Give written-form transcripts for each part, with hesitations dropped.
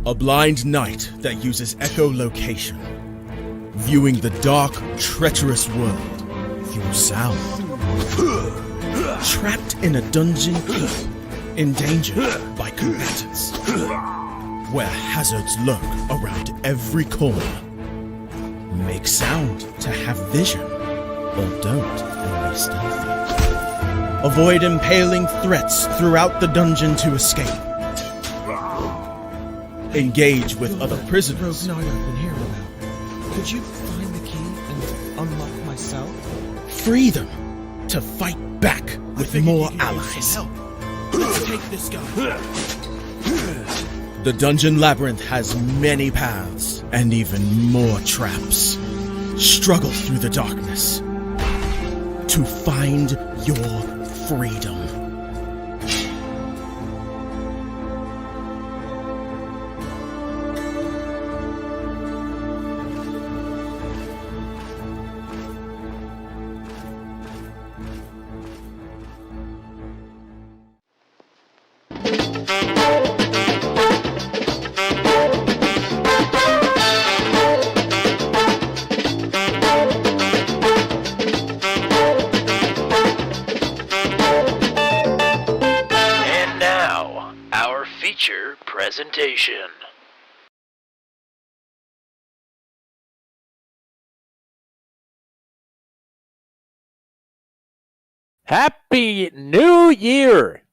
A blind knight that uses echolocation, viewing the dark, treacherous world through sound. Trapped in a dungeon, endangered by combatants, where hazards lurk around every corner. Make sound to have vision, or don't and be stealthy. Avoid impaling threats throughout the dungeon to escape. Engage with other prisoners. Rogue Knight I've been hearing about. Could you find the key and unlock my cell? Free them to fight back with more allies. Let's take this guy. The Dungeon Labyrinth has many paths and even more traps. Struggle through the darkness to find your freedom. Presentation. Happy New Year,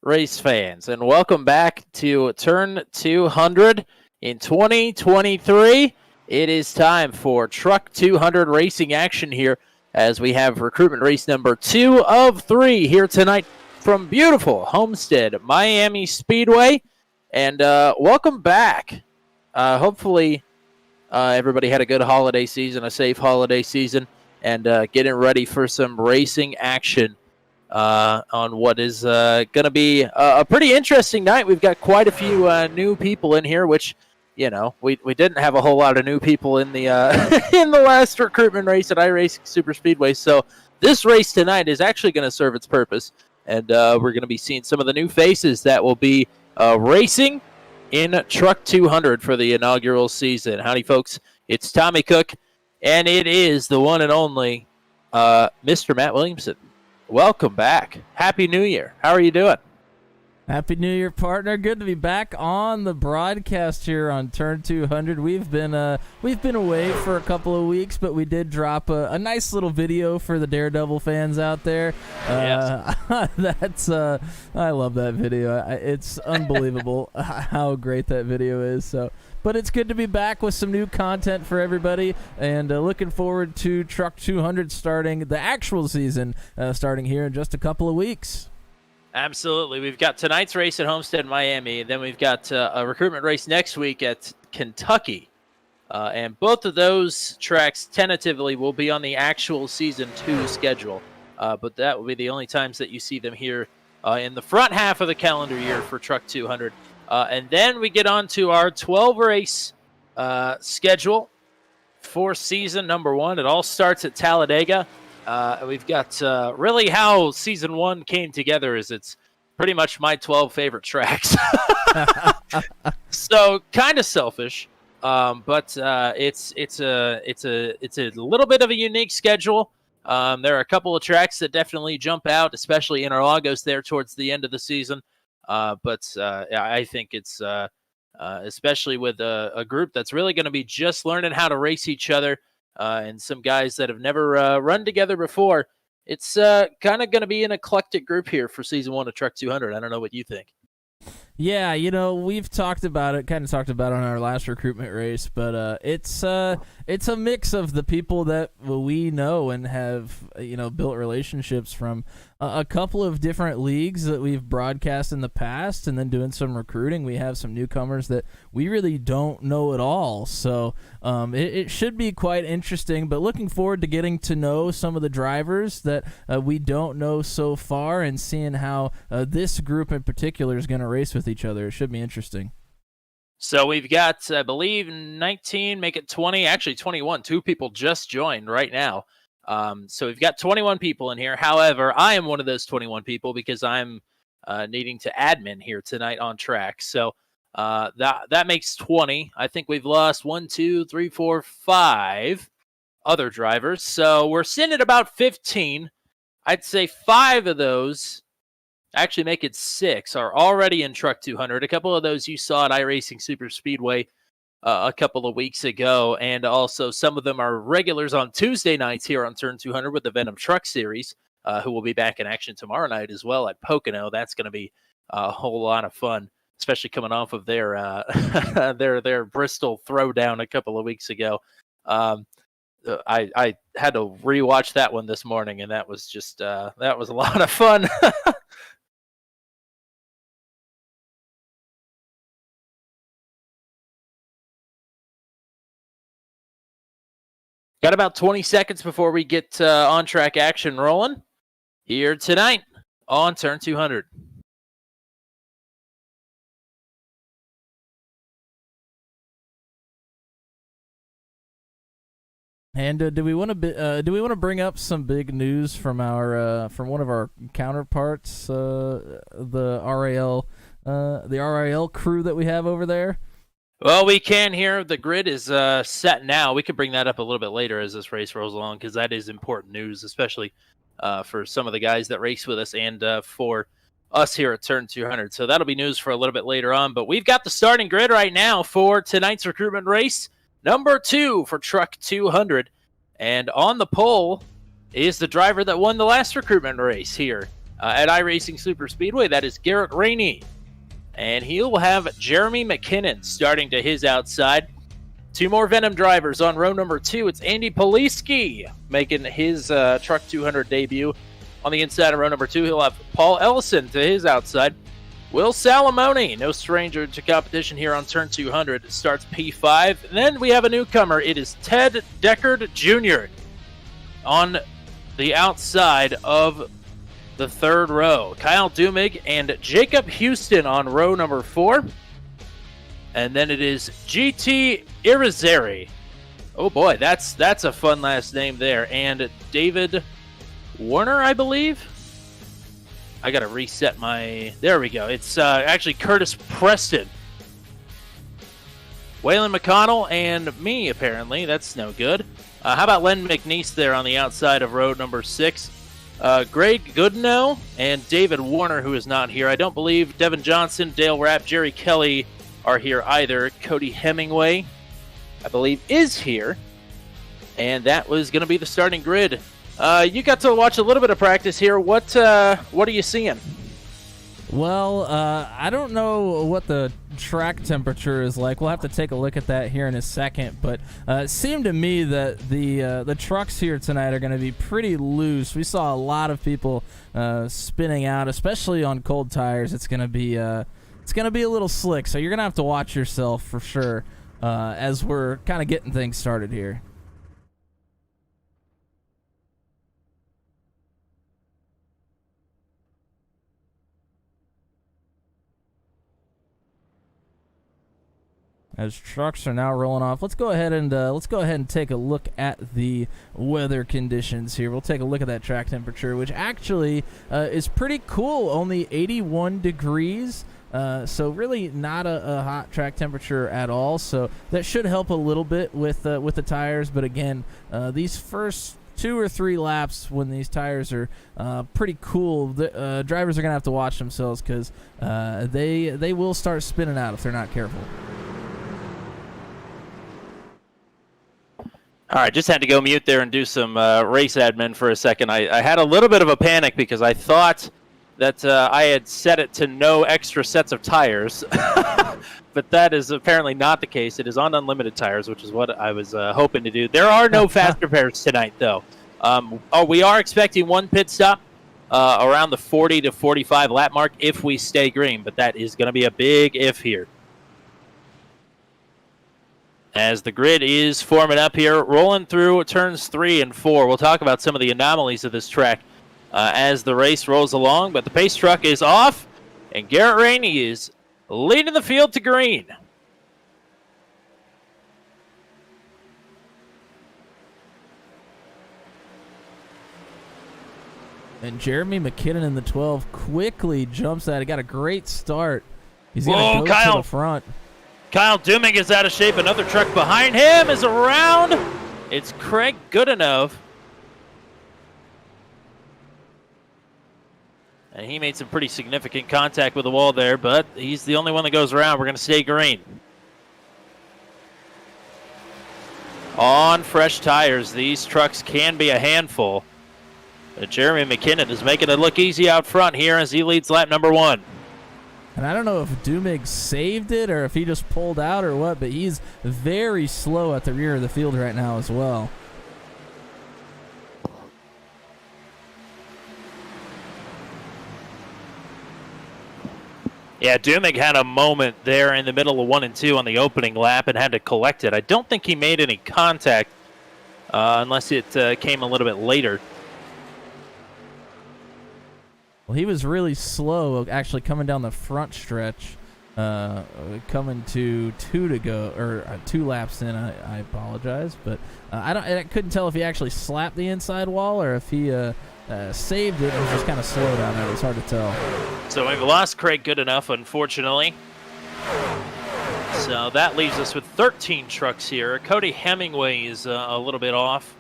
race fans, and welcome back to Turn 200 in 2023. It is time for Truck 200 racing action here as we have recruitment race number 2 of 3 here tonight from beautiful Homestead, Miami Speedway. And welcome back. Hopefully everybody had a good holiday season, a safe holiday season, and getting ready for some racing action on what is going to be a pretty interesting night. We've got quite a few new people in here, which, you know, we didn't have a whole lot of new people in the in the last recruitment race at iRacing Super Speedway. So this race tonight is actually going to serve its purpose, and we're going to be seeing some of the new faces that will be racing in Truck 200 for the inaugural season. Howdy, folks. It's Tommy Cook, and it is the one and only Mr. Matt Williamson. Welcome back. Happy New Year. How are you doing? Happy New Year, partner. Good to be back on the broadcast here on Turn 200. We've been away for a couple of weeks, but we did drop a nice little video for the Daredevil fans out there. Yes. I love that video. It's unbelievable how great that video is. But it's good to be back with some new content for everybody, and looking forward to Truck 200 starting the actual season, starting here in just a couple of weeks. Absolutely. We've got tonight's race at Homestead, Miami, and then we've got a recruitment race next week at Kentucky. And both of those tracks tentatively will be on the actual Season 2 schedule. But that will be the only times that you see them here in the front half of the calendar year for Truck 200. And then we get on to our 12-race schedule for Season number 1. It all starts at Talladega. We've got really how Season 1 came together is it's pretty much my 12 favorite tracks. So kind of selfish, but it's a little bit of a unique schedule. There are a couple of tracks that definitely jump out, especially Interlagos there towards the end of the season. But I think it's especially with a group that's really going to be just learning how to race each other. And some guys that have never run together before. It's kind of going to be an eclectic group here for Season 1 of Truck 200. I don't know what you think. Yeah, you know, we've talked about it on our last recruitment race, but it's a mix of the people that we know and have, built relationships from a couple of different leagues that we've broadcast in the past, and then doing some recruiting. We have some newcomers that we really don't know at all, so it should be quite interesting, but looking forward to getting to know some of the drivers that we don't know so far and seeing how this group in particular is going to race with each other. It should be interesting. So we've got, I believe, 19, make it 20, actually 21. 2 people just joined right now. So we've got 21 people in here. However, I am one of those 21 people because I'm needing to admin here tonight on track. So That makes 20. I think we've lost 1, 2, 3, 4, 5 other drivers. So we're sitting at about 15. I'd say 5 of those, actually make it 6, are already in Truck 200. A couple of those you saw at iRacing Super Speedway a couple of weeks ago, and also some of them are regulars on Tuesday nights here on Turn 200 with the Venom Truck Series, who will be back in action tomorrow night as well at Pocono. That's going to be a whole lot of fun, especially coming off of their their Bristol throwdown a couple of weeks ago. I had to rewatch that one this morning, and that was just that was a lot of fun. Got about 20 seconds before we get on-track action rolling here tonight on Turn 200. And do we want to bring up some big news from from one of our counterparts, the RAL crew that we have over there? Well, we can here. The grid is set now. We could bring that up a little bit later as this race rolls along, because that is important news, especially for some of the guys that race with us and for us here at Turn 200. So that'll be news for a little bit later on. But we've got the starting grid right now for tonight's recruitment race, number 2 for Truck 200. And on the pole is the driver that won the last recruitment race here at iRacing Super Speedway. That is Garrett Rainey. And he'll have Jeremy McKinnon starting to his outside. 2 more Venom drivers on row number 2. It's Andy Poliski making his Truck 200 debut. On the inside of row number 2, he'll have Paul Ellison to his outside. Will Salamone, no stranger to competition here on Turn 200, starts P5. And then we have a newcomer. It is Ted Deckard Jr. on the outside of the 3rd row. Kyle Dumig and Jacob Houston on row number 4. And then it is GT Irizarry. Oh boy, that's a fun last name there. And David Warner, I believe. I gotta reset my... There we go. It's actually Curtis Preston. Waylon McConnell and me, apparently. That's no good. How about Len McNeese there on the outside of row number 6? Greg Goodenow and David Warner, who is not here. I don't believe Devin Johnson, Dale Rapp, Jerry Kelly are here either. Cody Hemingway, I believe, is here. And that was going to be the starting grid. You got to watch a little bit of practice here. What are you seeing? Well, I don't know what the track temperature is like. We'll have to take a look at that here in a second. But it seemed to me that the trucks here tonight are going to be pretty loose. We saw a lot of people spinning out, especially on cold tires. It's going to be a little slick, so you're going to have to watch yourself for sure as we're kind of getting things started here. As trucks are now rolling off, let's go ahead and take a look at the weather conditions here. We'll take a look at that track temperature, which actually is pretty cool. Only 81 degrees, so really not a hot track temperature at all. So that should help a little bit with the tires. But again, these first 2 or 3 laps when these tires are pretty cool, the drivers are gonna have to watch themselves because they will start spinning out if they're not careful. All right, just had to go mute there and do some race admin for a second. I had a little bit of a panic because I thought that I had set it to no extra sets of tires, but that is apparently not the case. It is on unlimited tires, which is what I was hoping to do. There are no fast repairs tonight, though. We are expecting 1 pit stop around the 40 to 45 lap mark if we stay green, but that is going to be a big if here. As the grid is forming up here, rolling through turns 3 and 4. We'll talk about some of the anomalies of this track as the race rolls along, but the pace truck is off, and Garrett Rainey is leading the field to green. And Jeremy McKinnon in the 12 quickly jumps at it. Got a great start He's going to go to the front. Kyle Dumig is out of shape. Another truck behind him is around. It's Craig Goodenough. And he made some pretty significant contact with the wall there, but he's the only one that goes around. We're going to stay green. On fresh tires, these trucks can be a handful. But Jeremy McKinnon is making it look easy out front here as he leads lap number 1. And I don't know if Dumig saved it or if he just pulled out or what, but he's very slow at the rear of the field right now as well. Yeah, Dumig had a moment there in the middle of 1 and 2 on the opening lap and had to collect it. I don't think he made any contact unless it came a little bit later. Well, he was really slow actually coming down the front stretch, coming to 2 to go, or 2 laps in. I apologize, but I couldn't tell if he actually slapped the inside wall or if he saved it and was just kind of slow down there. It was hard to tell. So we've lost Craig Goodenough, unfortunately. So that leaves us with 13 trucks here. Cody Hemingway is a little bit off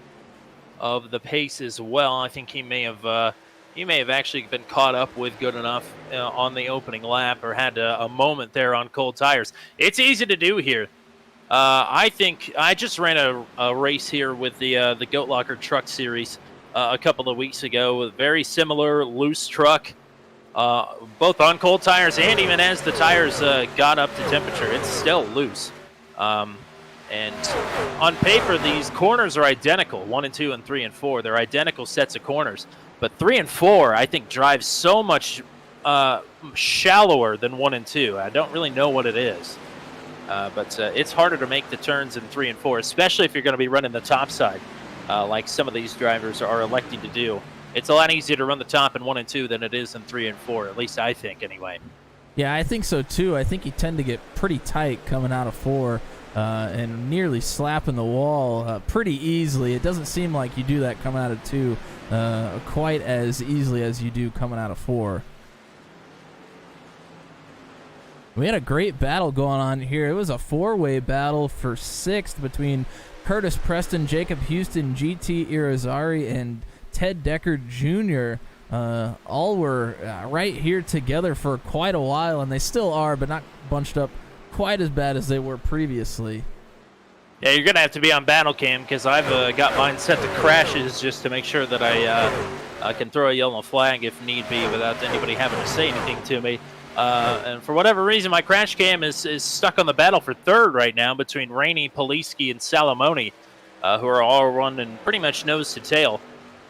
of the pace as well. I think he may have actually been caught up with Goodenough on the opening lap or had a moment there on cold tires. It's easy to do here. I think I just ran a race here with the Goat Locker Truck Series a couple of weeks ago with a very similar loose truck, both on cold tires and even as the tires got up to temperature. It's still loose. And on paper, these corners are identical, 1 and 2 and 3 and 4. They're identical sets of corners. But 3 and 4, I think, drives so much shallower than 1 and 2. I don't really know what it is. But it's harder to make the turns in 3 and 4, especially if you're going to be running the top side, like some of these drivers are electing to do. It's a lot easier to run the top in 1 and 2 than it is in 3 and 4, at least I think anyway. Yeah, I think so too. I think you tend to get pretty tight coming out of 4 and nearly slapping the wall pretty easily. It doesn't seem like you do that coming out of 2 quite as easily as you do coming out of 4. We had a great battle going on here. It was a 4-way battle for 6th between Curtis Preston, Jacob Houston, GT Irizarry, and Ted Decker Jr. All were right here together for quite a while, and they still are, but not bunched up quite as bad as they were previously. Yeah, you're going to have to be on battle cam because I've got mine set to crashes just to make sure that I can throw a yellow flag if need be without anybody having to say anything to me. And for whatever reason, my crash cam is stuck on the battle for 3rd right now between Rainey, Poliski, and Salamone, who are all running pretty much nose to tail.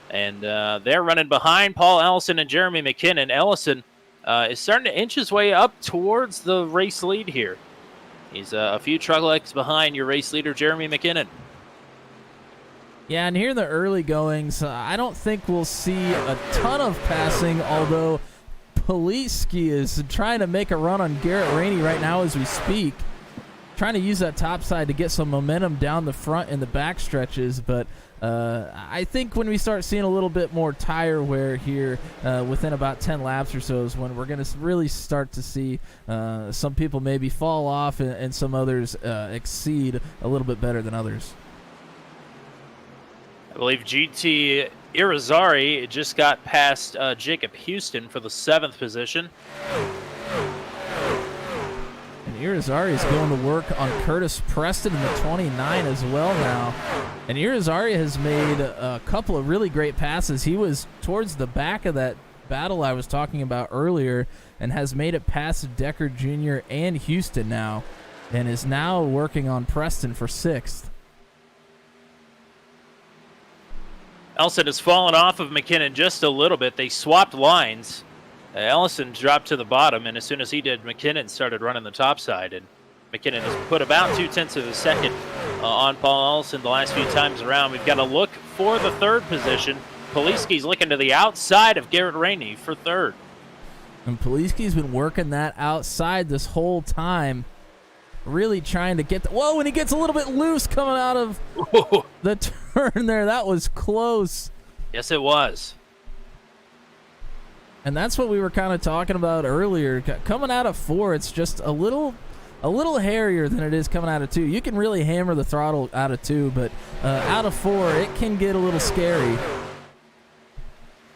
And they're running behind Paul Ellison and Jeremy McKinnon. Ellison is starting to inch his way up towards the race lead here. He's a few truck lengths behind your race leader, Jeremy McKinnon. Yeah, and here in the early goings, I don't think we'll see a ton of passing, although Poliski is trying to make a run on Garrett Rainey right now as we speak, trying to use that top side to get some momentum down the front and the back stretches, but I think when we start seeing a little bit more tire wear here within about 10 laps or so is when we're going to really start to see some people maybe fall off and some others exceed a little bit better than others. I believe GT Irizarry just got past Jacob Houston for the 7th position. And Irizarry is going to work on Curtis Preston in the 29 as well now. And Irizarry has made a couple of really great passes. He was towards the back of that battle I was talking about earlier and has made it past Decker Jr. and Houston now and is now working on Preston for 6th. Ellison has fallen off of McKinnon just a little bit. They swapped lines. Ellison dropped to the bottom, and as soon as he did, McKinnon started running the top side. And McKinnon has put about 0.2 of a second on Paul Ellison the last few times around. We've got to look for the 3rd position. Poliski's looking to the outside of Garrett Rainey for 3rd. And Poliski's been working that outside this whole time, really trying to get whoa, and he gets a little bit loose coming out of the turn there. That was close. Yes, it was. And that's what we were kind of talking about earlier. Coming out of 4, it's just a little hairier than it is coming out of 2. You can really hammer the throttle out of 2, but out of 4, it can get a little scary.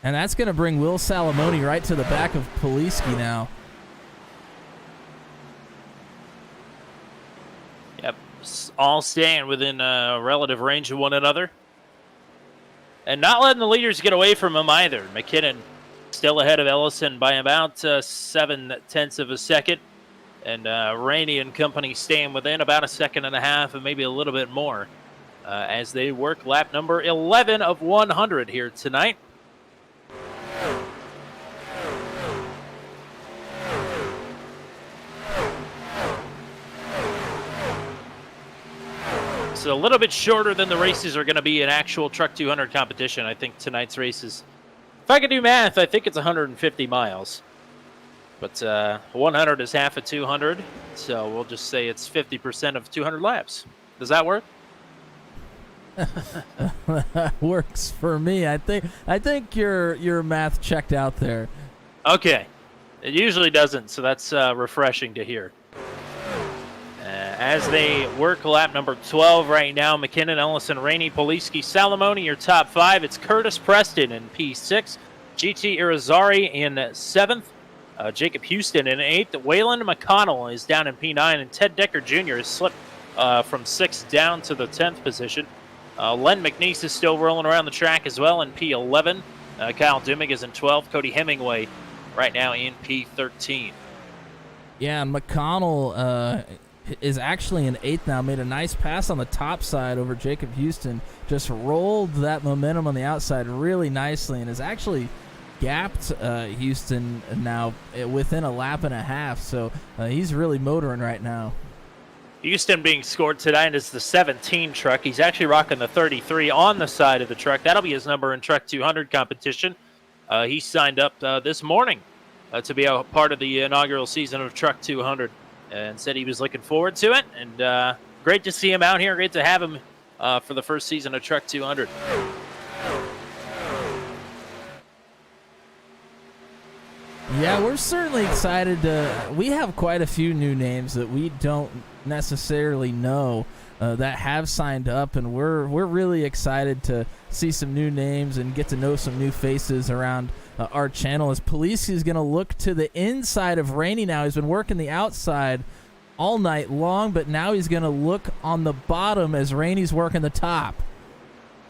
And that's going to bring Will Salamone right to the back of Poliski now. Yep, all staying within relative range of one another. And not letting the leaders get away from him either. McKinnon still ahead of Ellison by about 0.7 of a second. And Rainey and company staying within about 1.5 seconds and maybe a little bit more as they work lap number 11 of 100 here tonight. So a little bit shorter than the races are going to be in actual Truck 200 competition. I think tonight's races, if I could do math, I think it's 150 miles. But 100 is half of 200, so we'll just say it's 50% of 200 laps. Does that work? That works for me. I think your math checked out there. Okay. It usually doesn't, so that's refreshing to hear. As they work lap number 12 right now, McKinnon, Ellison, Rainey, Poliski, Salamone, your top 5. It's Curtis Preston in P6, GT Irizarry in 7th, Jacob Houston in 8th. Waylon McConnell is down in P9, and Ted Decker Jr. has slipped from 6th down to the 10th position. Len McNeese is still rolling around the track as well in P11. Kyle Dummig is in 12th. Cody Hemingway right now in P13. Yeah, McConnell is actually in 8th now. Made a nice pass on the top side over Jacob Houston. Just rolled that momentum on the outside really nicely and has actually gapped Houston now within a lap and a half. So he's really motoring right now. Houston being scored tonight is the 17 truck. He's actually rocking the 33 on the side of the truck. That'll be his number in Truck 200 competition. He signed up this morning to be a part of the inaugural season of Truck 200 and said he was looking forward to it. And great to see him out here. Great to have him for the first season of Truck 200. Yeah, we're certainly excited. We have quite a few new names that we don't necessarily know that have signed up, and we're really excited to see some new names and get to know some new faces around our channel. As Police is going to look to the inside of Rainey now. He's been working the outside all night long, but now he's going to look on the bottom as Rainey's working the top.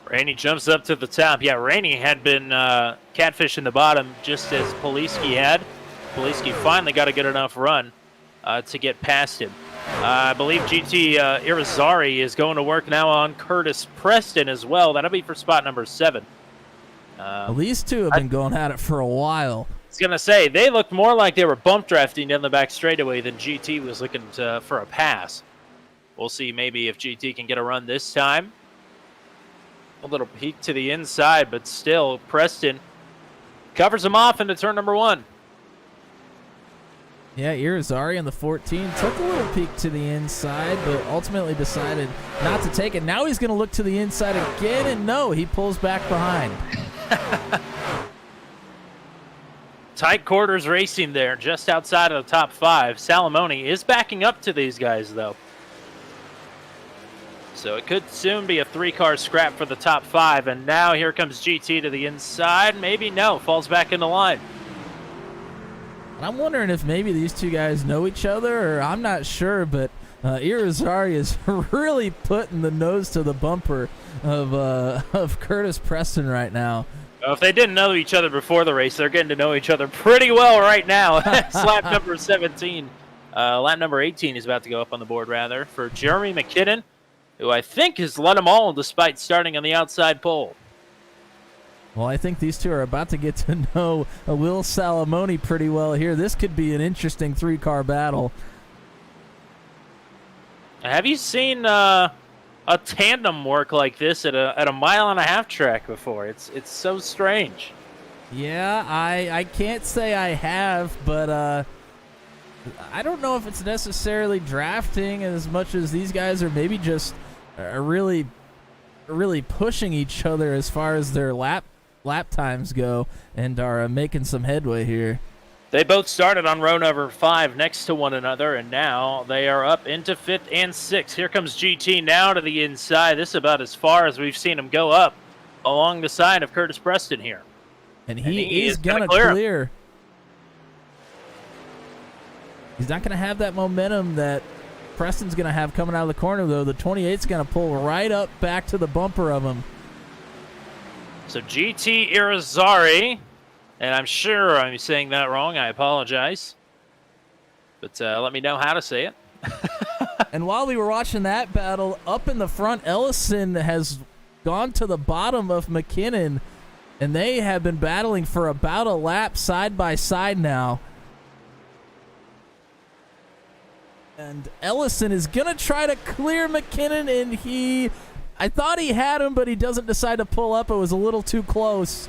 Rainey jumps up to the top. Yeah, Rainey had been catfishing the bottom just as Poliski had. Poliski finally got a good enough run to get past him. I believe GT Irizarry is going to work now on Curtis Preston as well. That'll be for spot number 7. These two have been going at it for a while. I was going to say, they looked more like they were bump drafting down the back straightaway than GT was looking for a pass. We'll see maybe if GT can get a run this time. A little peek to the inside, but still, Preston covers him off into turn number 1. Yeah, Irizarry on the 14 took a little peek to the inside, but ultimately decided not to take it. Now he's going to look to the inside again, and no, he pulls back behind. Tight quarters racing there, just outside of the top 5. Salamone is backing up to these guys, though. So it could soon be a 3-car scrap for the top 5, and now here comes GT to the inside. Maybe no, falls back in the line. I'm wondering if maybe these two guys know each other, or I'm not sure, but Irizarry is really putting the nose to the bumper of Curtis Preston right now. Well, if they didn't know each other before the race, they're getting to know each other pretty well right now. It's lap number 17. Lap number 18 is about to go up on the board, rather, for Jeremy McKinnon, who I think has led them all despite starting on the outside pole. Well, I think these two are about to get to know Will Salamone pretty well here. This could be an interesting 3-car battle. Have you seen a tandem work like this at a 1.5-mile track before? It's so strange. Yeah, I can't say I have, but I don't know if it's necessarily drafting as much as these guys are maybe just really pushing each other as far as their lap lap times go and are making some headway here. They both started on row number 5 next to one another, and now they are up into 5th and 6th. Here comes GT now to the inside. This is about as far as we've seen him go up along the side of Curtis Preston here. And he is going to clear. He's not going to have that momentum that Preston's going to have coming out of the corner, though. The 28's going to pull right up back to the bumper of him. So GT Irizarry, and I'm sure I'm saying that wrong. I apologize. But let me know how to say it. And while we were watching that battle, up in the front, Ellison has gone to the bottom of McKinnon, and they have been battling for about a lap side by side now. And Ellison is going to try to clear McKinnon, and I thought he had him, but he doesn't decide to pull up. It was a little too close.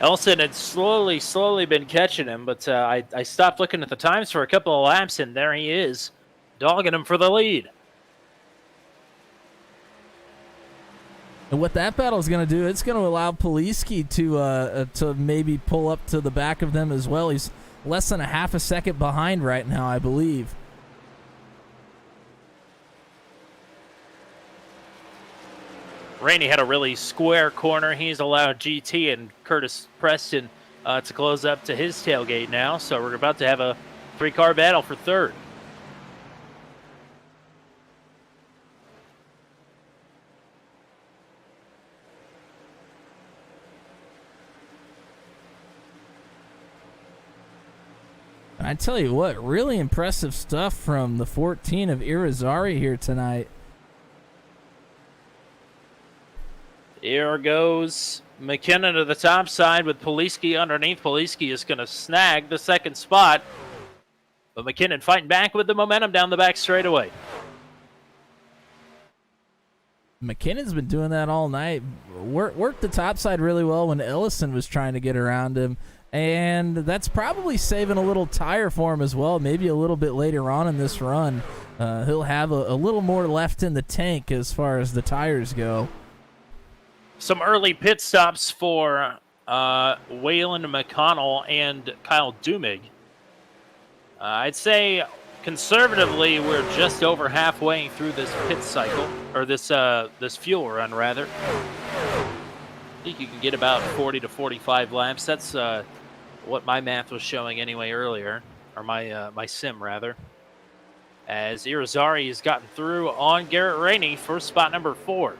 Ellison had slowly been catching him, but I stopped looking at the times for a couple of laps, and there he is, dogging him for the lead. And what that battle is going to do, it's going to allow Poliski to maybe pull up to the back of them as well. He's less than a half a second behind right now, I believe. Rainey had a really square corner. He's allowed GT and Curtis Preston to close up to his tailgate now. So we're about to have a 3-car battle for third. I tell you what, really impressive stuff from the 14 of Irizarry here tonight. Here goes McKinnon to the top side with Poliski underneath. Poliski is going to snag the second spot. But McKinnon fighting back with the momentum down the back straightaway. McKinnon's been doing that all night. Worked the top side really well when Ellison was trying to get around him. And that's probably saving a little tire for him as well. Maybe a little bit later on in this run, he'll have a little more left in the tank as far as the tires go. Some early pit stops for Waylon McConnell and Kyle Dumig. I'd say conservatively we're just over halfway through this pit cycle, or this fuel run rather. I think you can get about 40 to 45 laps. That's what my math was showing anyway earlier, or my sim rather. As Irizarry has gotten through on Garrett Rainey for spot number 4.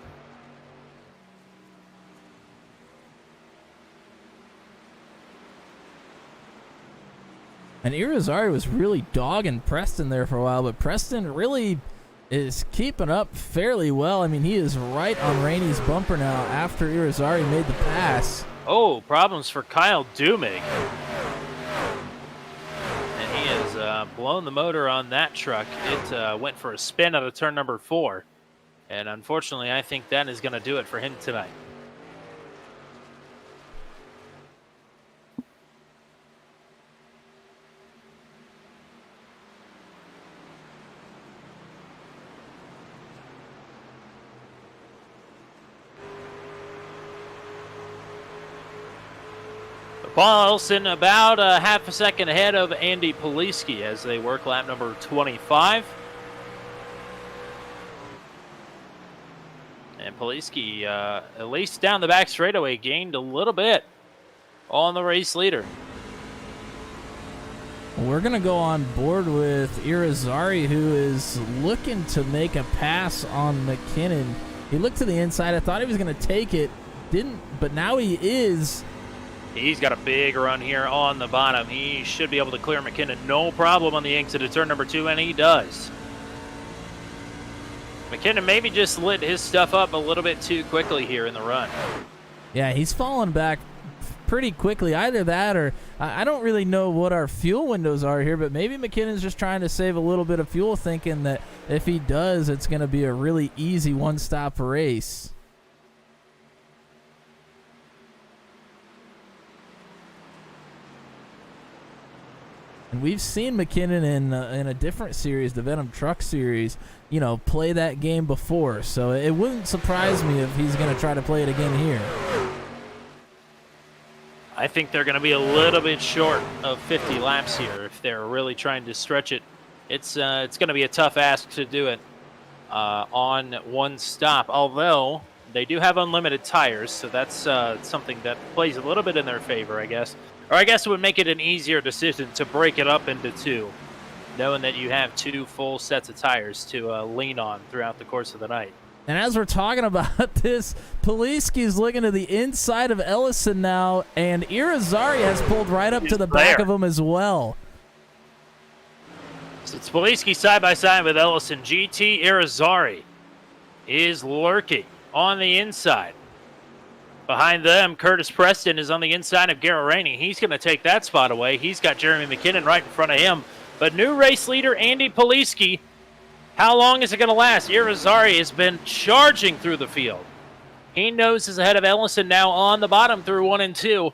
And Irizarry was really dogging Preston there for a while, but Preston really is keeping up fairly well. I mean, he is right on Rainey's bumper now after Irizarry made the pass. Oh, problems for Kyle Dumig. And he has blown the motor on that truck. It went for a spin out of turn number 4. And unfortunately, I think that is going to do it for him tonight. Paul Elson about a half a second ahead of Andy Poliski as they work lap number 25. And Poliski, at least down the back straightaway, gained a little bit on the race leader. We're going to go on board with Irizarry, who is looking to make a pass on McKinnon. He looked to the inside. I thought he was going to take it. Didn't, but now he is. He's got a big run here on the bottom. He should be able to clear McKinnon no problem on the exit of turn number 2, and he does. McKinnon maybe just lit his stuff up a little bit too quickly here in the run. Yeah, he's fallen back pretty quickly. Either that or I don't really know what our fuel windows are here, but maybe McKinnon's just trying to save a little bit of fuel, thinking that if he does, it's going to be a really easy one-stop race. And we've seen McKinnon in a different series, the Venom Truck series, play that game before. So it wouldn't surprise me if he's going to try to play it again here. I think they're going to be a little bit short of 50 laps here if they're really trying to stretch it. It's going to be a tough ask to do it on one stop, although they do have unlimited tires, so that's something that plays a little bit in their favor, I guess. Or I guess it would make it an easier decision to break it up into two, knowing that you have two full sets of tires to lean on throughout the course of the night. And as we're talking about this, Poliski's looking to the inside of Ellison now, and Irizarry has pulled right up to the back of him as well. So it's Poliski side by side with Ellison. GT Irizarry is lurking on the inside. Behind them, Curtis Preston is on the inside of Garrett Rainey. He's going to take that spot away. He's got Jeremy McKinnon right in front of him. But new race leader Andy Poliski, how long is it going to last? Irizarry has been charging through the field. He knows he's ahead of Ellison now on the bottom through 1 and 2.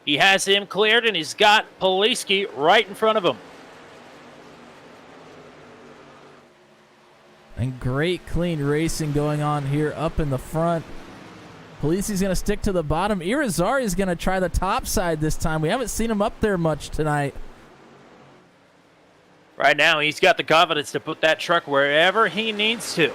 He has him cleared, and he's got Poliski right in front of him. And great clean racing going on here up in the front. Poliski's going to stick to the bottom. Irizarry is going to try the top side this time. We haven't seen him up there much tonight. Right now, he's got the confidence to put that truck wherever he needs to.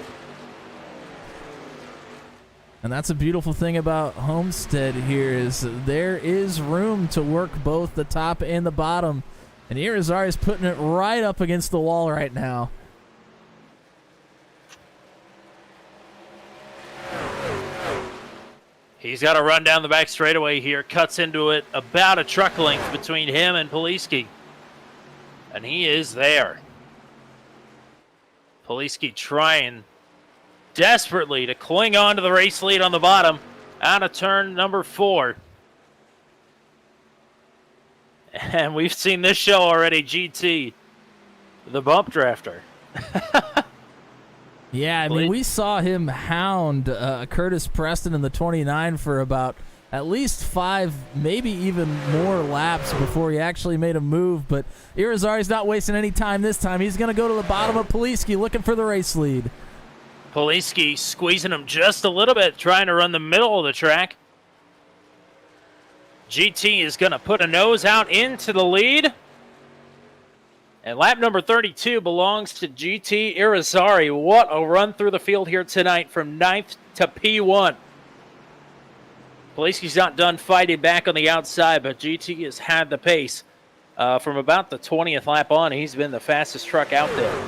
And that's a beautiful thing about Homestead here is there is room to work both the top and the bottom. And Irizarry is putting it right up against the wall right now. He's got to run down the back straightaway here. Cuts into it about a truck length between him and Poliski. And he is there. Poliski trying desperately to cling on to the race lead on the bottom. Out of turn number 4. And we've seen this show already, GT, the bump drafter. Yeah, I mean, we saw him hound Curtis Preston in the 29 for about at least 5, maybe even more laps before he actually made a move. But Irizarry's not wasting any time this time. He's going to go to the bottom of Poliski looking for the race lead. Poliski squeezing him just a little bit, trying to run the middle of the track. GT is going to put a nose out into the lead. And lap number 32 belongs to GT Irizarry. What a run through the field here tonight from 9th to P1. Poliski's not done fighting back on the outside, but GT has had the pace. From about the 20th lap on, he's been the fastest truck out there.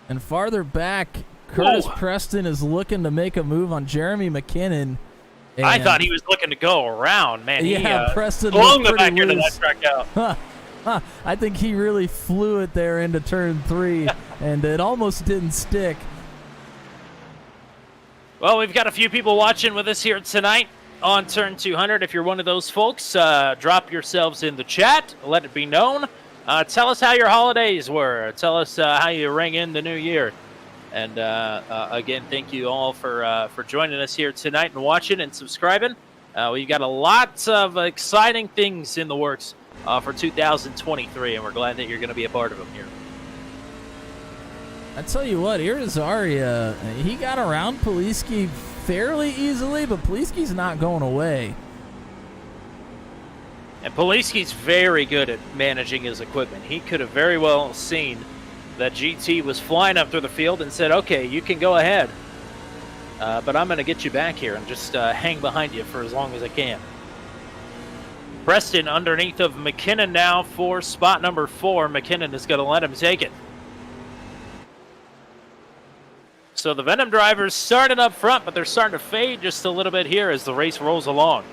And farther back, Curtis Preston is looking to make a move on Jeremy McKinnon. I thought he was looking to go around, man. Yeah, Preston flung the back end of that truck out. I think he really flew it there into turn 3, and it almost didn't stick. Well, we've got a few people watching with us here tonight on Turn 200. If you're one of those folks, drop yourselves in the chat. Let it be known. Tell us how your holidays were. Tell us how you rang in the new year. And again, thank you all for joining us here tonight and watching and subscribing. We've got a lot of exciting things in the works for 2023, and we're glad that you're going to be a part of them here. I tell you what, Irizarry, he got around Poliski fairly easily, but Poliski's not going away. And Poliski's very good at managing his equipment. He could have very well seen that GT was flying up through the field and said, okay, you can go ahead, but I'm going to get you back here and just hang behind you for as long as I can. Preston underneath of McKinnon now for spot number 4. McKinnon is going to let him take it. So the Venom drivers started up front, but they're starting to fade just a little bit here as the race rolls along.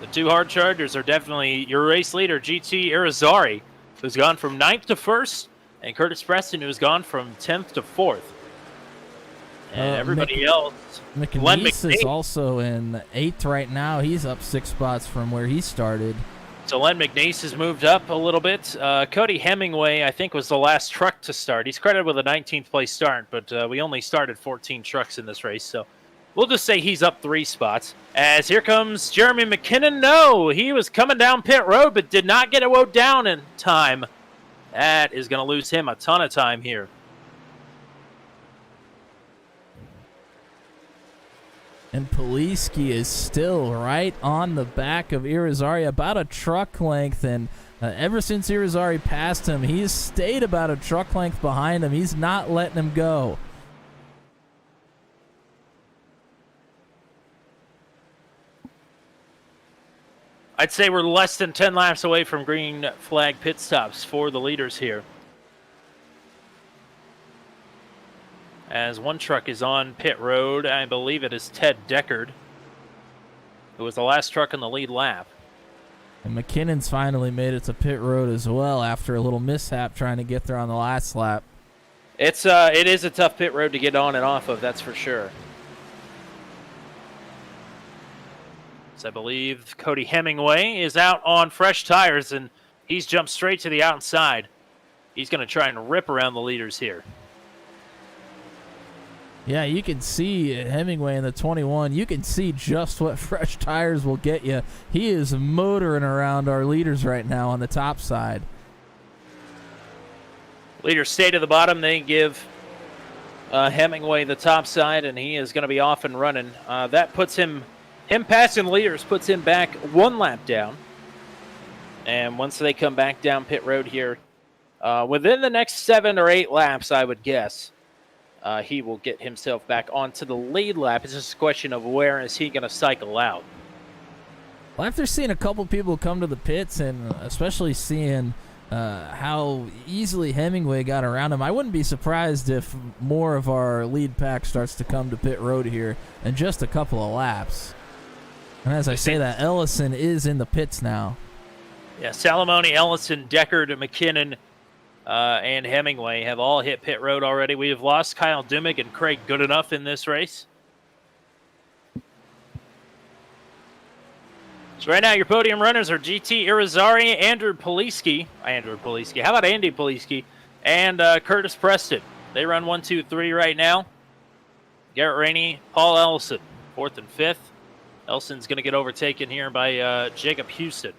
The two hard chargers are definitely your race leader, GT Irizarry, who's gone from 9th to 1st, and Curtis Preston, who's gone from 10th to 4th. And everybody else. McNeese is also in 8th right now. He's up 6 spots from where he started. So Len McNeese has moved up a little bit. Cody Hemingway, I think, was the last truck to start. He's credited with a 19th place start, but we only started 14 trucks in this race, so we'll just say he's up 3 spots. As here comes Jeremy McKinnon. No, he was coming down pit road, but did not get it down in time. That is going to lose him a ton of time here. And Poliski is still right on the back of Irizarry, about a truck length. And ever since Irizarry passed him, he's stayed about a truck length behind him. He's not letting him go. I'd say we're less than 10 laps away from green flag pit stops for the leaders here. As one truck is on pit road, I believe it is Ted Deckard, who was the last truck in the lead lap. And McKinnon's finally made it to pit road as well after a little mishap trying to get there on the last lap. It is a tough pit road to get on and off of, that's for sure. So I believe Cody Hemingway is out on fresh tires, and he's jumped straight to the outside. He's going to try and rip around the leaders here. Yeah, you can see Hemingway in the 21. You can see just what fresh tires will get you. He is motoring around our leaders right now on the top side. Leaders stay to the bottom. They give Hemingway the top side, and he is going to be off and running. That puts him passing leaders, puts him back 1 lap down. And once they come back down pit road here, within the next 7 or 8 laps, I would guess, he will get himself back onto the lead lap. It's just a question of where is he going to cycle out. Well, after seeing a couple people come to the pits, and especially seeing how easily Hemingway got around him, I wouldn't be surprised if more of our lead pack starts to come to pit road here in just a couple of laps. And as I say that, Ellison is in the pits now. Yeah, Salamone, Ellison, Deckard, McKinnon, and Hemingway have all hit pit road already. We have lost Kyle Dumick and Craig Goodenough in this race. So right now your podium runners are GT Irizarry, Andrew Poliski. How about Andy Poliski? And Curtis Preston. They run 1, 2, 3 right now. Garrett Rainey, Paul Ellison, 4th and 5th. Ellison's going to get overtaken here by Jacob Houston.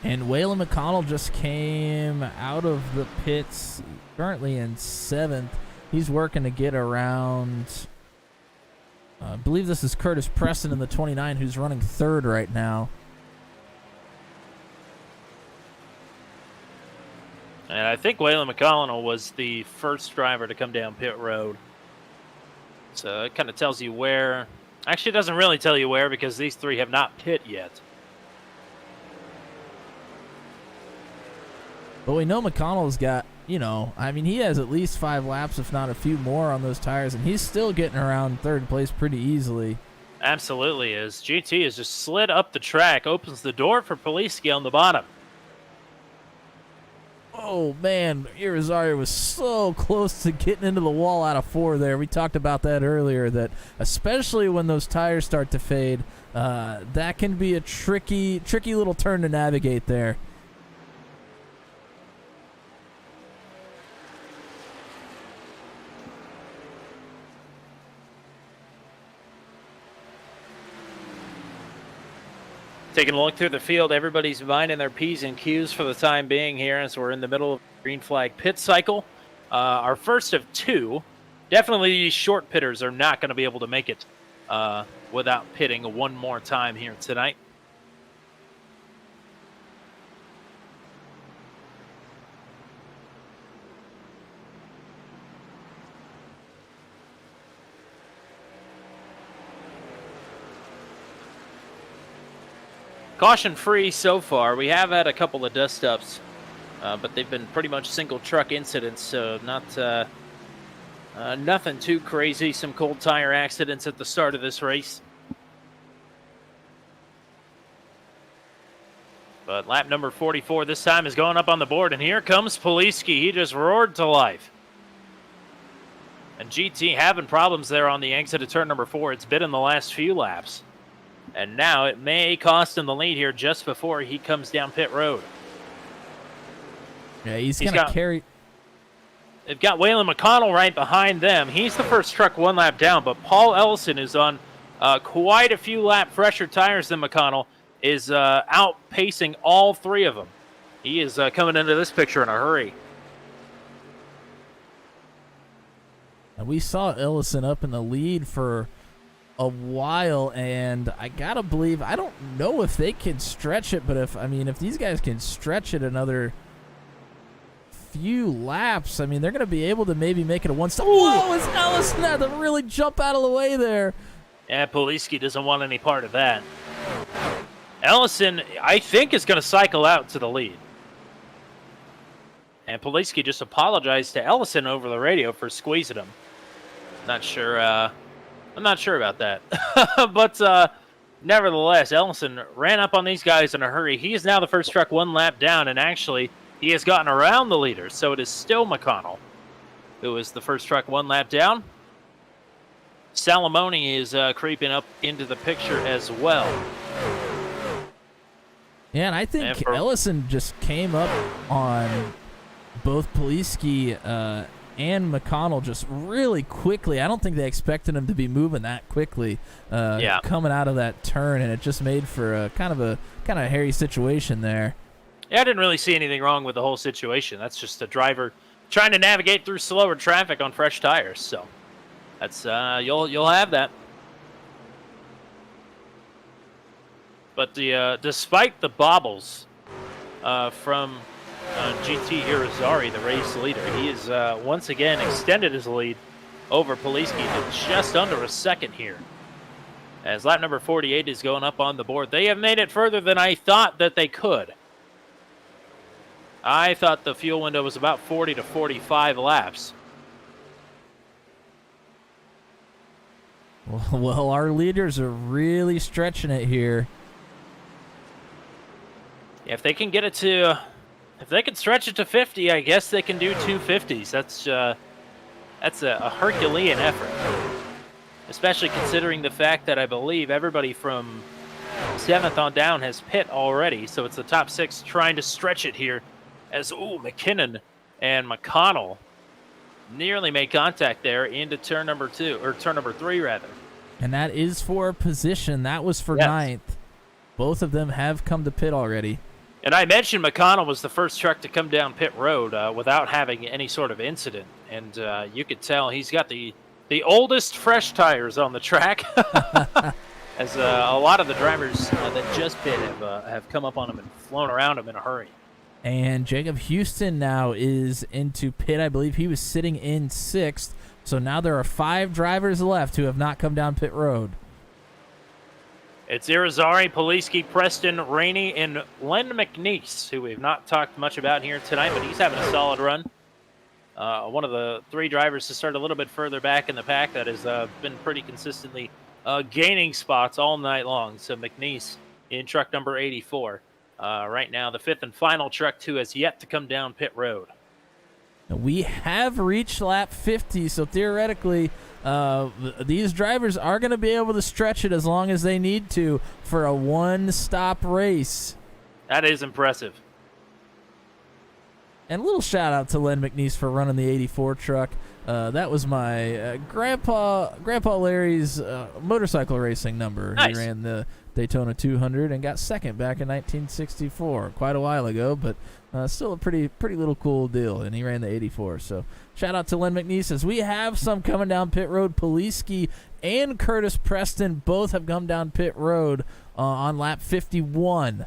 And Waylon McConnell just came out of the pits, currently in 7th. He's working to get around, I believe this is Curtis Preston in the 29, who's running 3rd right now. And I think Waylon McConnell was the first driver to come down pit road. So it kind of tells you where. Actually, it doesn't really tell you where because these 3 have not pit yet. But we know McConnell's got, he has at least 5 laps, if not a few more on those tires, and he's still getting around 3rd place pretty easily. Absolutely is. GT has just slid up the track, opens the door for Poliski on the bottom. Oh, man, Irizarry was so close to getting into the wall out of 4 there. We talked about that earlier, that especially when those tires start to fade, that can be a tricky little turn to navigate there. Taking a look through the field, everybody's minding their P's and Q's for the time being here as we're in the middle of the green flag pit cycle. Our first of 2. Definitely these short pitters are not going to be able to make it without pitting one more time here tonight. Caution free so far. We have had a couple of dust ups, but they've been pretty much single truck incidents, so nothing too crazy. Some cold tire accidents at the start of this race. But lap number 44 this time is going up on the board, and here comes Poliski. He just roared to life. And GT having problems there on the exit of turn number 4. It's been in the last few laps. And now it may cost him the lead here just before he comes down pit road. Yeah, he's going to carry... They've got Waylon McConnell right behind them. He's the first truck 1 lap down, but Paul Ellison is on quite a few lap fresher tires than McConnell, is outpacing all 3 of them. He is coming into this picture in a hurry. And we saw Ellison up in the lead for a while, and I gotta believe, I don't know if they can stretch it, but if these guys can stretch it another few laps, they're going to be able to maybe make it a one-stop. Whoa, it's Ellison had to really jump out of the way there. Yeah, Poliski doesn't want any part of that. Ellison, I think, is going to cycle out to the lead. And Poliski just apologized to Ellison over the radio for squeezing him. I'm not sure about that. But nevertheless, Ellison ran up on these guys in a hurry. He is now the first truck 1 lap down, and actually he has gotten around the leader, so it is still McConnell who is the first truck 1 lap down. Salamone is creeping up into the picture as well. Yeah, and I think Ellison just came up on both Poliski and McConnell just really quickly. I don't think they expected him to be moving that quickly coming out of that turn, and it just made for a kind of hairy situation there. Yeah, I didn't really see anything wrong with the whole situation. That's just a driver trying to navigate through slower traffic on fresh tires. So that's you'll have that. But despite the bobbles from GT Irizarry, the race leader, he has once again extended his lead over Poliski to just under a second here. As lap number 48 is going up on the board. They have made it further than I thought that they could. I thought the fuel window was about 40 to 45 laps. Well, our leaders are really stretching it here. If they can get it to, if they can stretch it to 50, I guess they can do 250s. That's a Herculean effort, especially considering the fact that I believe everybody from 7th on down has pit already. So it's the top 6 trying to stretch it here. As McKinnon and McConnell nearly made contact there into turn number 3 rather. And that is for position. That was for 9th. Both of them have come to pit already. And I mentioned McConnell was the first truck to come down pit road without having any sort of incident. And you could tell he's got the oldest fresh tires on the track. As a lot of the drivers that just pit have come up on him and flown around him in a hurry. And Jacob Houston now is into pit. I believe he was sitting in 6th. So now there are 5 drivers left who have not come down pit road. It's Irizarry, Poliski, Preston, Rainey, and Len McNeese, who we've not talked much about here tonight, but he's having a solid run. One of the 3 drivers to start a little bit further back in the pack that has been pretty consistently gaining spots all night long. So McNeese in truck number 84. Right now, the 5th and final truck, too, has yet to come down pit road. We have reached lap 50, so theoretically, these drivers are going to be able to stretch it as long as they need to for a one-stop race. That is impressive. And a little shout-out to Len McNeese for running the 84 truck. That was my Grandpa Larry's motorcycle racing number. Nice. He ran the Daytona 200 and got 2nd back in 1964, quite a while ago, but still a pretty little cool deal, and he ran the 84. So shout out to Len McNeese. As we have some coming down pit road. Poliski and Curtis Preston both have come down pit road on lap 51.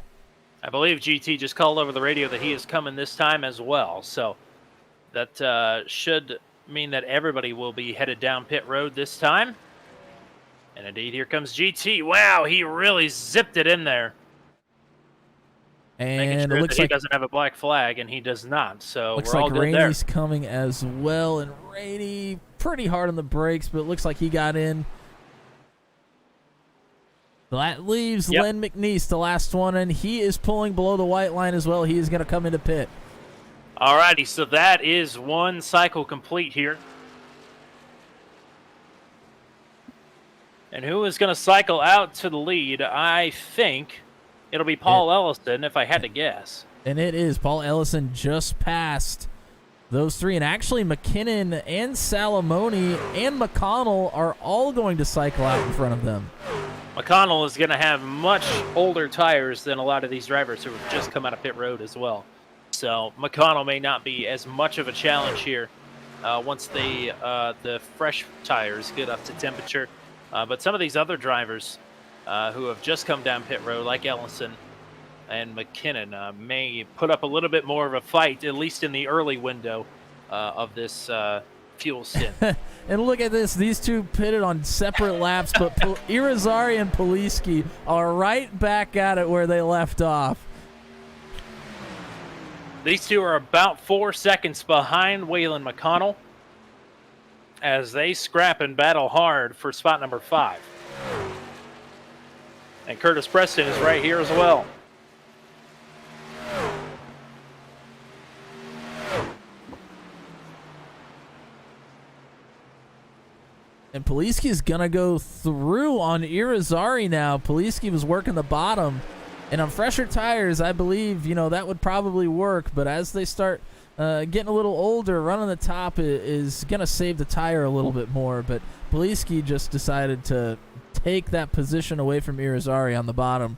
I believe GT just called over the radio that he is coming this time as well, so that should mean that everybody will be headed down pit road this time. And indeed, here comes GT. Wow, he really zipped it in there. And making sure it looks that he like doesn't have a black flag, and he does not. So looks we're all like good Rainey's there. coming as well, and Rainey pretty hard on the brakes, but it looks like he got in. That leaves Len McNeese, the last one, and he is pulling below the white line as well. He is going to come into pit. Alrighty, so that is one cycle complete here. And who is going to cycle out to the lead? I think it'll be Paul Ellison, if I had to guess. And it is. Paul Ellison just passed those three. And actually, McKinnon and Salamone and McConnell are all going to cycle out in front of them. McConnell is going to have much older tires than a lot of these drivers who have just come out of pit road as well. So McConnell may not be as much of a challenge here once the fresh tires get up to temperature. But some of these other drivers who have just come down pit road, like Ellison and McKinnon, may put up a little bit more of a fight, at least in the early window of this fuel stint. And look at this. These two pitted on separate laps, but Irizarry and Poliski are right back at it where they left off. These two are about 4 seconds behind Waylon McConnell as they scrap and battle hard for spot number 5. And Curtis Preston is right here as well. And Poliski is going to go through on Irizarry now. Poliski was working the bottom. And on fresher tires, I believe, that would probably work. But as they start getting a little older, running the top is going to save the tire a little bit more. But Poliski just decided to take that position away from Irizarry on the bottom.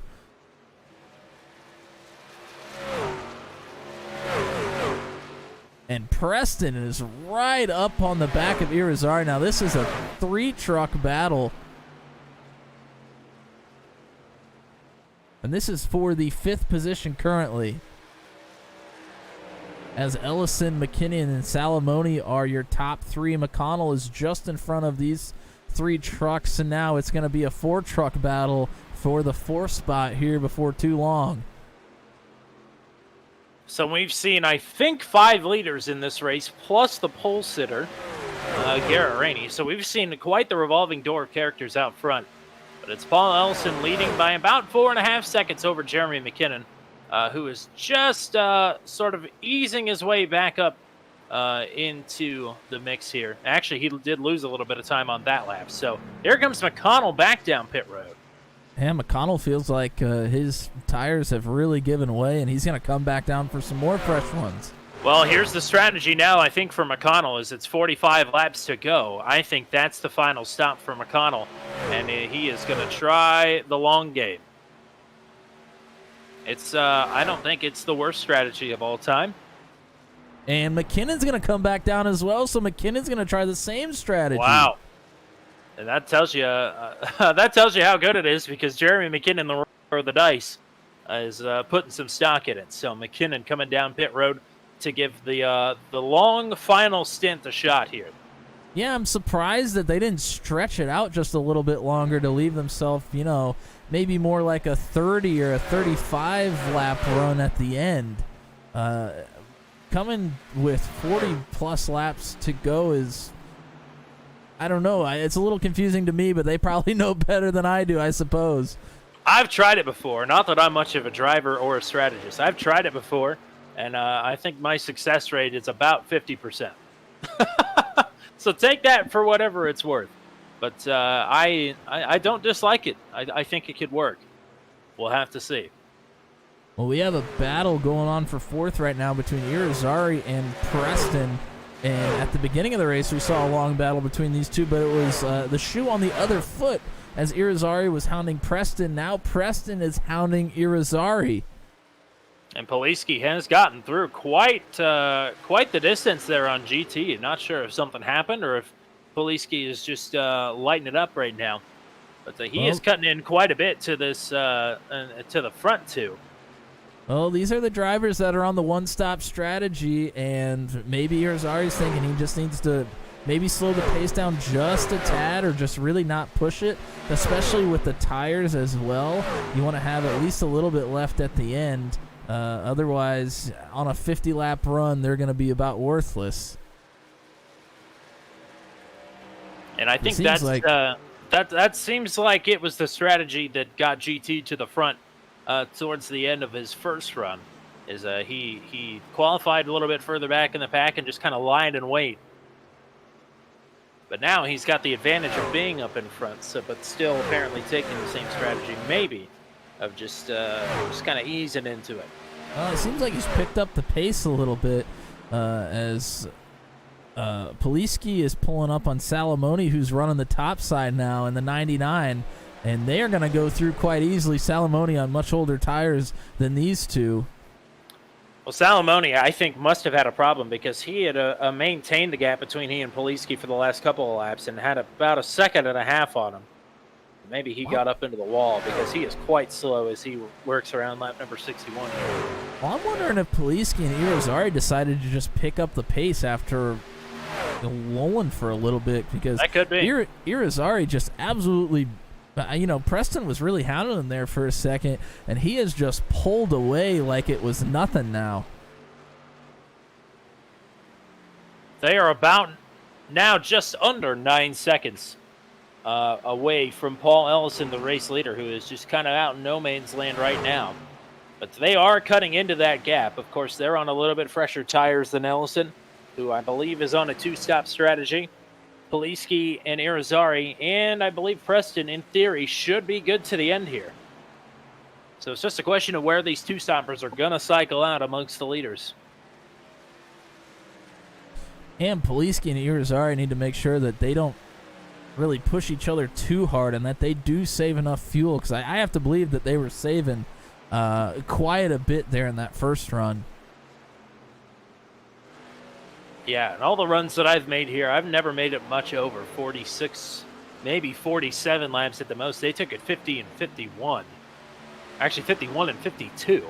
And Preston is right up on the back of Irizarry. Now, this is a 3-truck battle. And this is for the 5th position currently. As Ellison, McKinnon, and Salamone are your top 3. McConnell is just in front of these 3 trucks. And now it's going to be a 4-truck battle for the 4th spot here before too long. So we've seen, I think, 5 leaders in this race, plus the pole sitter, Garrett Rainey. So we've seen quite the revolving door of characters out front. But it's Paul Ellison leading by about 4.5 seconds over Jeremy McKinnon, who is just sort of easing his way back up into the mix here. Actually, he did lose a little bit of time on that lap. So here comes McConnell back down pit road. Yeah, McConnell feels like his tires have really given way, and he's going to come back down for some more fresh ones. Well, here's the strategy now, I think, for McConnell, is it's 45 laps to go. I think that's the final stop for McConnell, and he is going to try the long game. It's I don't think it's the worst strategy of all time. And McKinnon's going to come back down as well, so McKinnon's going to try the same strategy. Wow. And that tells you how good it is, because Jeremy McKinnon, the dice, is putting some stock in it. So McKinnon coming down pit road to give the long final stint a shot here. Yeah, I'm surprised that they didn't stretch it out just a little bit longer to leave themselves, maybe more like a 30 or a 35 lap run at the end. Coming with 40-plus laps to go is, I don't know. It's a little confusing to me, but they probably know better than I do, I suppose. I've tried it before. Not that I'm much of a driver or a strategist. I've tried it before, and I think my success rate is about 50%. So take that for whatever it's worth. But I don't dislike it. I think it could work. We'll have to see. Well, we have a battle going on for 4th right now between Irizarry and Preston. And at the beginning of the race, we saw a long battle between these two, but it was the shoe on the other foot as Irizarry was hounding Preston. Now Preston is hounding Irizarry. And Poliski has gotten through quite the distance there on GT. Not sure if something happened or if Poliski is just lighting it up right now. But he is cutting in quite a bit to this to the front too. Well, these are the drivers that are on the one-stop strategy, and maybe Irizarry's thinking he just needs to maybe slow the pace down just a tad or just really not push it, especially with the tires as well. You want to have at least a little bit left at the end. Otherwise, on a 50-lap run, they're going to be about worthless. And I think that seems like it was the strategy that got GT to the front towards the end of his first run. Is he qualified a little bit further back in the pack and just kind of lined in wait. But now he's got the advantage of being up in front, but still apparently taking the same strategy, maybe, of just kind of easing into it. Well, it seems like he's picked up the pace a little bit as Poliski is pulling up on Salamoni, who's running the top side now in the 99, and they are going to go through quite easily. Salamoni on much older tires than these two. Well, Salamoni, I think, must have had a problem because he had maintained the gap between he and Poliski for the last couple of laps and had about a second and a half on him. Maybe he got up into the wall because he is quite slow as he works around lap number 61. Well, I'm wondering if Poliski and Irizarry decided to just pick up the pace after lulling for a little bit, because that could be. Irizarry just absolutely, Preston was really hounding him there for a second, and he has just pulled away like it was nothing now. They are about now just under 9 seconds away from Paul Ellison, the race leader, who is just kind of out in no man's land right now. But they are cutting into that gap. Of course, they're on a little bit fresher tires than Ellison, who I believe is on a two-stop strategy. Poliski and Irizarry, and I believe Preston, in theory, should be good to the end here. So it's just a question of where these two-stoppers are going to cycle out amongst the leaders. And Poliski and Irizarry need to make sure that they don't really push each other too hard and that they do save enough fuel, because I have to believe that they were saving quite a bit there in that first run. Yeah, and all the runs that I've made here, I've never made it much over 46, maybe 47 laps at the most. They took it 50 and 51. Actually, 51 and 52.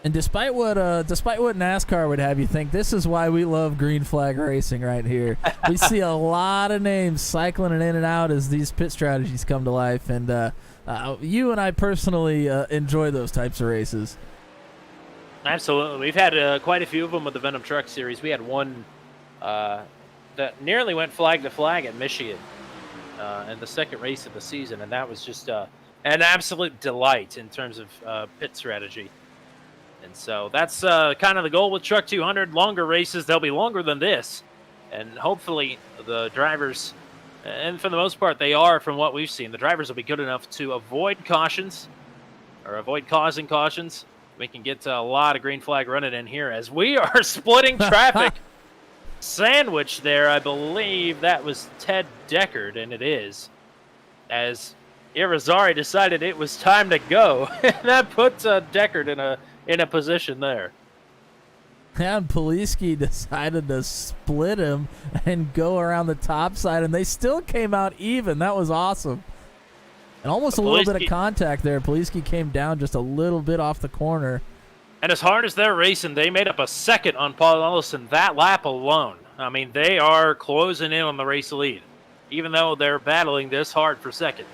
And despite what NASCAR would have you think, this is why we love green flag racing right here. We see a lot of names cycling in and out as these pit strategies come to life, and you and I personally enjoy those types of races. Absolutely. We've had quite a few of them with the Venom Truck Series. We had one that nearly went flag to flag at Michigan in the second race of the season, and that was just an absolute delight in terms of pit strategy. And so that's kind of the goal with Truck 200. Longer races, they'll be longer than this. And hopefully the drivers, and for the most part they are from what we've seen, the drivers will be good enough to avoid cautions or avoid causing cautions. We can get a lot of green flag running in here as we are splitting traffic. Sandwich there, I believe that was Ted Deckard, and it is. As Irizarry decided it was time to go. That puts Deckard in a position there. And Poliski decided to split him and go around the top side, and they still came out even. That was awesome. And almost a little bit of contact there. Poliski came down just a little bit off the corner. And as hard as they're racing, they made up a second on Paul Ellison that lap alone. I mean, they are closing in on the race lead, even though they're battling this hard for second.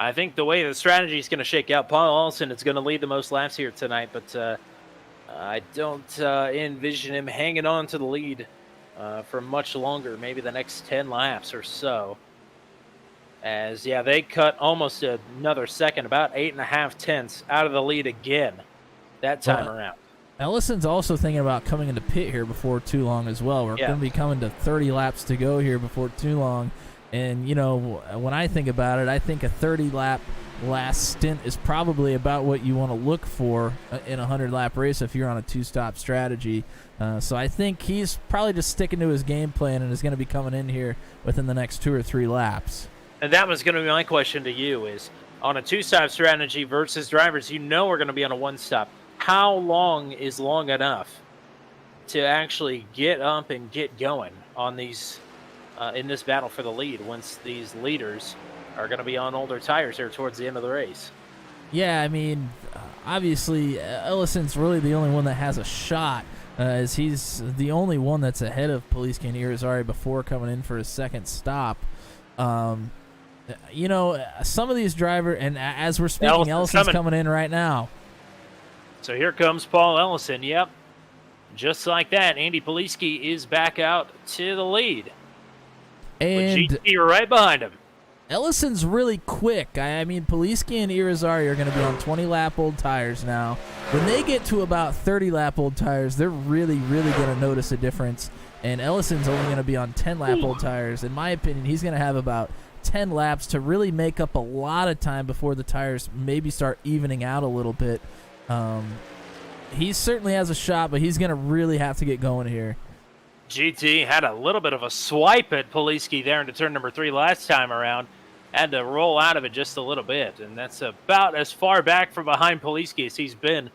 I think the way the strategy is going to shake out, Paul Ellison is going to lead the most laps here tonight, but I don't envision him hanging on to the lead for much longer, maybe the next 10 laps or so. As, yeah, they cut almost another second, about 8.5 tenths out of the lead again that time around. Ellison's also thinking about coming into pit here before too long as well. We're going to be coming to 30 laps to go here before too long. And, you know, when I think about it, I think a 30-lap last stint is probably about what you want to look for in a 100-lap race if you're on a two-stop strategy. So I think he's probably just sticking to his game plan and is going to be coming in here within the next 2 or 3 laps. And that was going to be my question to you is, on a two-stop strategy versus drivers you know are going to be on a one-stop, how long is long enough to actually get up and get going on these in this battle for the lead once these leaders are going to be on older tires here towards the end of the race? Yeah, I mean, obviously, Ellison's really the only one that has a shot, as he's the only one that's ahead of Poliski and Irizarry before coming in for his second stop. You know, some of these drivers, and as we're speaking, Ellison's coming in right now. So here comes Paul Ellison, yep. just like that, Andy Poliski is back out to the lead. And with GT right behind him. Ellison's really quick. I mean, Poliski and Irizarry are going to be on 20-lap-old tires now. When they get to about 30-lap-old tires, they're really, really going to notice a difference. And Ellison's only going to be on 10-lap-old tires. In my opinion, he's going to have about 10 laps to really make up a lot of time before the tires maybe start evening out a little bit. He certainly has a shot, but he's going to really have to get going here. GT had a little bit of a swipe at Poliski there into turn number 3 last time around. Had to roll out of it just a little bit, and that's about as far back from behind Poliski as he's been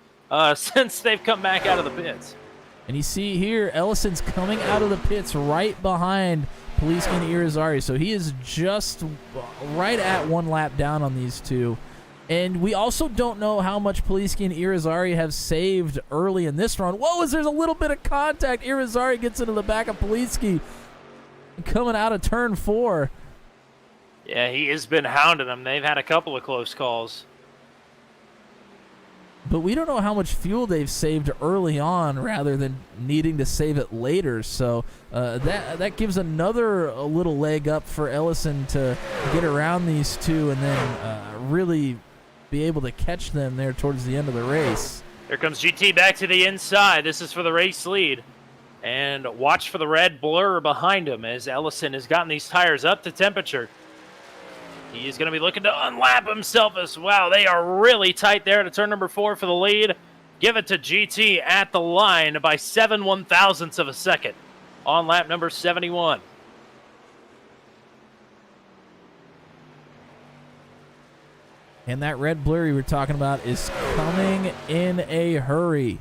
since they've come back out of the pits. And you see here, Ellison's coming out of the pits right behind Poliski and Irizarry, so he is just right at 1 lap down on these two. And we also don't know how much Poliski and Irizarry have saved early in this run. Whoa, there's a little bit of contact. Irizarry gets into the back of Poliski coming out of turn 4. Yeah, he has been hounding them. They've had a couple of close calls. But we don't know how much fuel they've saved early on rather than needing to save it later. So that gives another a little leg up for Ellison to get around these two and then really be able to catch them there towards the end of the race. Here comes GT back to the inside. This is for the race lead. And watch for the red blur behind him as Ellison has gotten these tires up to temperature. He is going to be looking to unlap himself as well. They are really tight there to turn number 4 for the lead. Give it to GT at the line by 7/1000ths of a second on lap number 71. And that red blur you were talking about is coming in a hurry.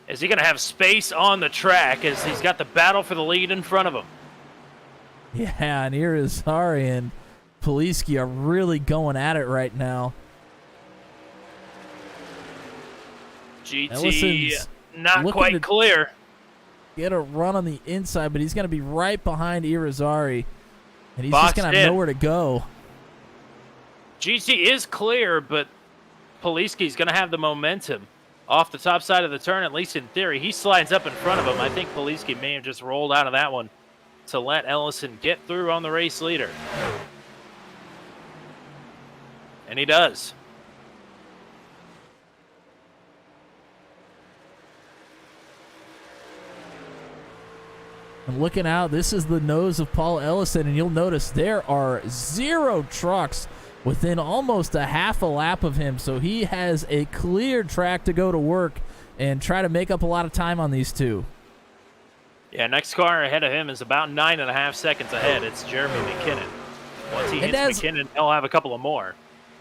Is he going to have space on the track as he's got the battle for the lead in front of him? Yeah, and Irizarry and Poliski are really going at it right now. GT Ellison's not quite clear. Get a run on the inside, but he's going to be right behind Irizarry. And he's Boxed just going to have in. nowhere to go. GT is clear, but Poliski's going to have the momentum off the top side of the turn, at least in theory. He slides up in front of him. I think Poliski may have just rolled out of that one to let Ellison get through on the race leader. And he does. And looking out, this is the nose of Paul Ellison, and you'll notice there are 0 trucks within almost a half a lap of him, so he has a clear track to go to work and try to make up a lot of time on these two. Yeah, next car ahead of him is about 9.5 seconds ahead. It's Jeremy McKinnon. Once he hits McKinnon, he'll have a couple of more.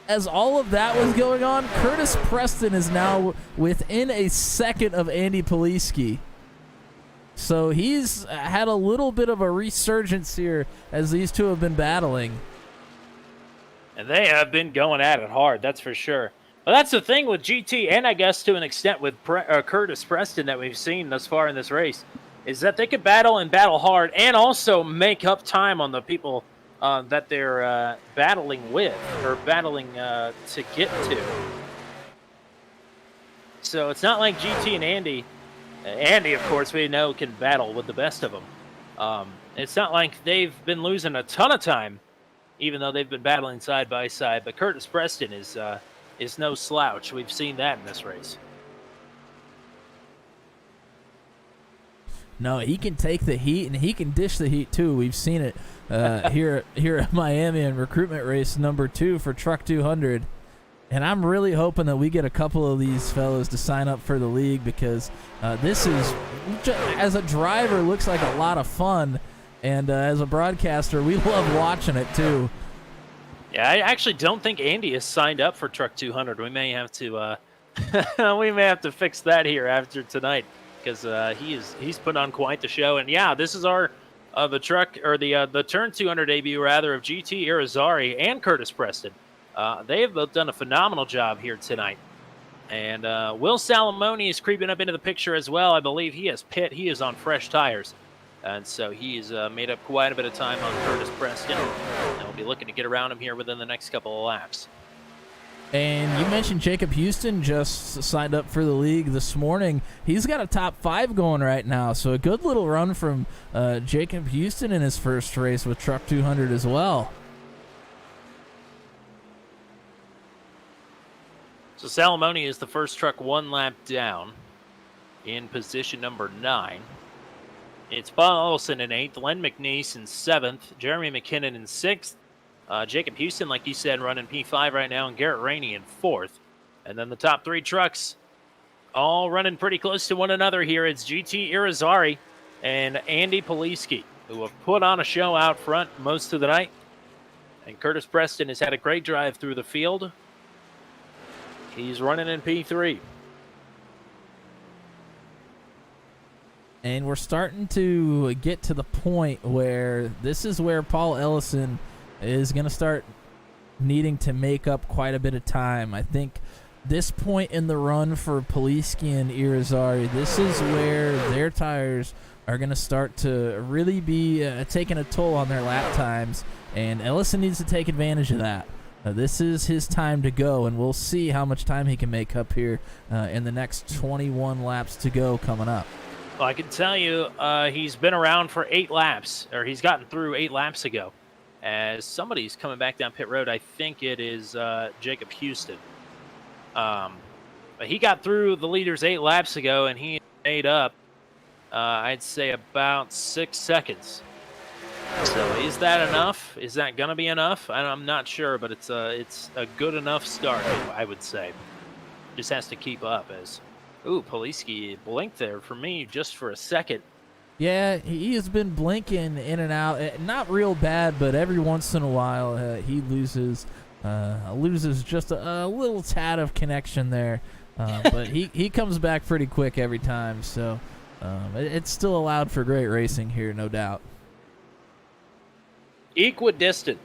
As all of that was going on, Curtis Preston is now within a second of Andy Poliski. So he's had a little bit of a resurgence here as these two have been battling. And they have been going at it hard, that's for sure. But that's the thing with GT, and I guess to an extent with Curtis Preston that we've seen thus far in this race, is that they could battle and battle hard and also make up time on the people that they're battling with or battling to get to. So it's not like GT and Andy. Andy, of course, we know can battle with the best of them. It's not like they've been losing a ton of time, even though they've been battling side by side. But Curtis Preston is no slouch. We've seen that in this race. No, he can take the heat, and he can dish the heat, too. We've seen it here at Miami in recruitment race number 2 for Truck 200. And I'm really hoping that we get a couple of these fellows to sign up for the league because this is, as a driver, looks like a lot of fun. And as a broadcaster, we love watching it, too. Yeah, I actually don't think Andy is signed up for Truck 200. We may have to fix that here after tonight. Because he's put on quite the show, and yeah, this is our the truck or the turn 200 debut rather of GT Irizarry and Curtis Preston. They have both done a phenomenal job here tonight, and Will Salamone is creeping up into the picture as well. I believe he has pit. He is on fresh tires, and so he's made up quite a bit of time on Curtis Preston, and we'll be looking to get around him here within the next couple of laps. And you mentioned Jacob Houston just signed up for the league this morning. He's got a top 5 going right now, so a good little run from Jacob Houston in his first race with Truck 200 as well. So Salamone is the first truck 1 lap down in position number 9. It's Paul Ellison in 8th, Len McNeese in 7th, Jeremy McKinnon in 6th, Jacob Houston, like you said, running P5 right now, and Garrett Rainey in 4th. And then the top 3 trucks all running pretty close to one another here. It's GT Irizarry and Andy Poliski, who have put on a show out front most of the night. And Curtis Preston has had a great drive through the field. He's running in P3. And we're starting to get to the point where this is where Paul Ellison is going to start needing to make up quite a bit of time. I think this point in the run for Poliski and Irizarry, this is where their tires are going to start to really be taking a toll on their lap times, and Ellison needs to take advantage of that. This is his time to go, and we'll see how much time he can make up here in the next 21 laps to go coming up. Well, I can tell you he's been around for 8 laps, or he's gotten through 8 laps ago. As somebody's coming back down pit road, I think it is Jacob Houston. But he got through the leaders 8 laps ago, and he made up, I'd say, about 6 seconds. So is that enough? Is that going to be enough? I'm not sure, but it's a good enough start, I would say. Just has to keep up. As Poliski blinked there for me just for a second. Yeah, he has been blinking in and out. Not real bad, but every once in a while he loses just a little tad of connection there. But he comes back pretty quick every time. So it's still allowed for great racing here, no doubt. Equidistant.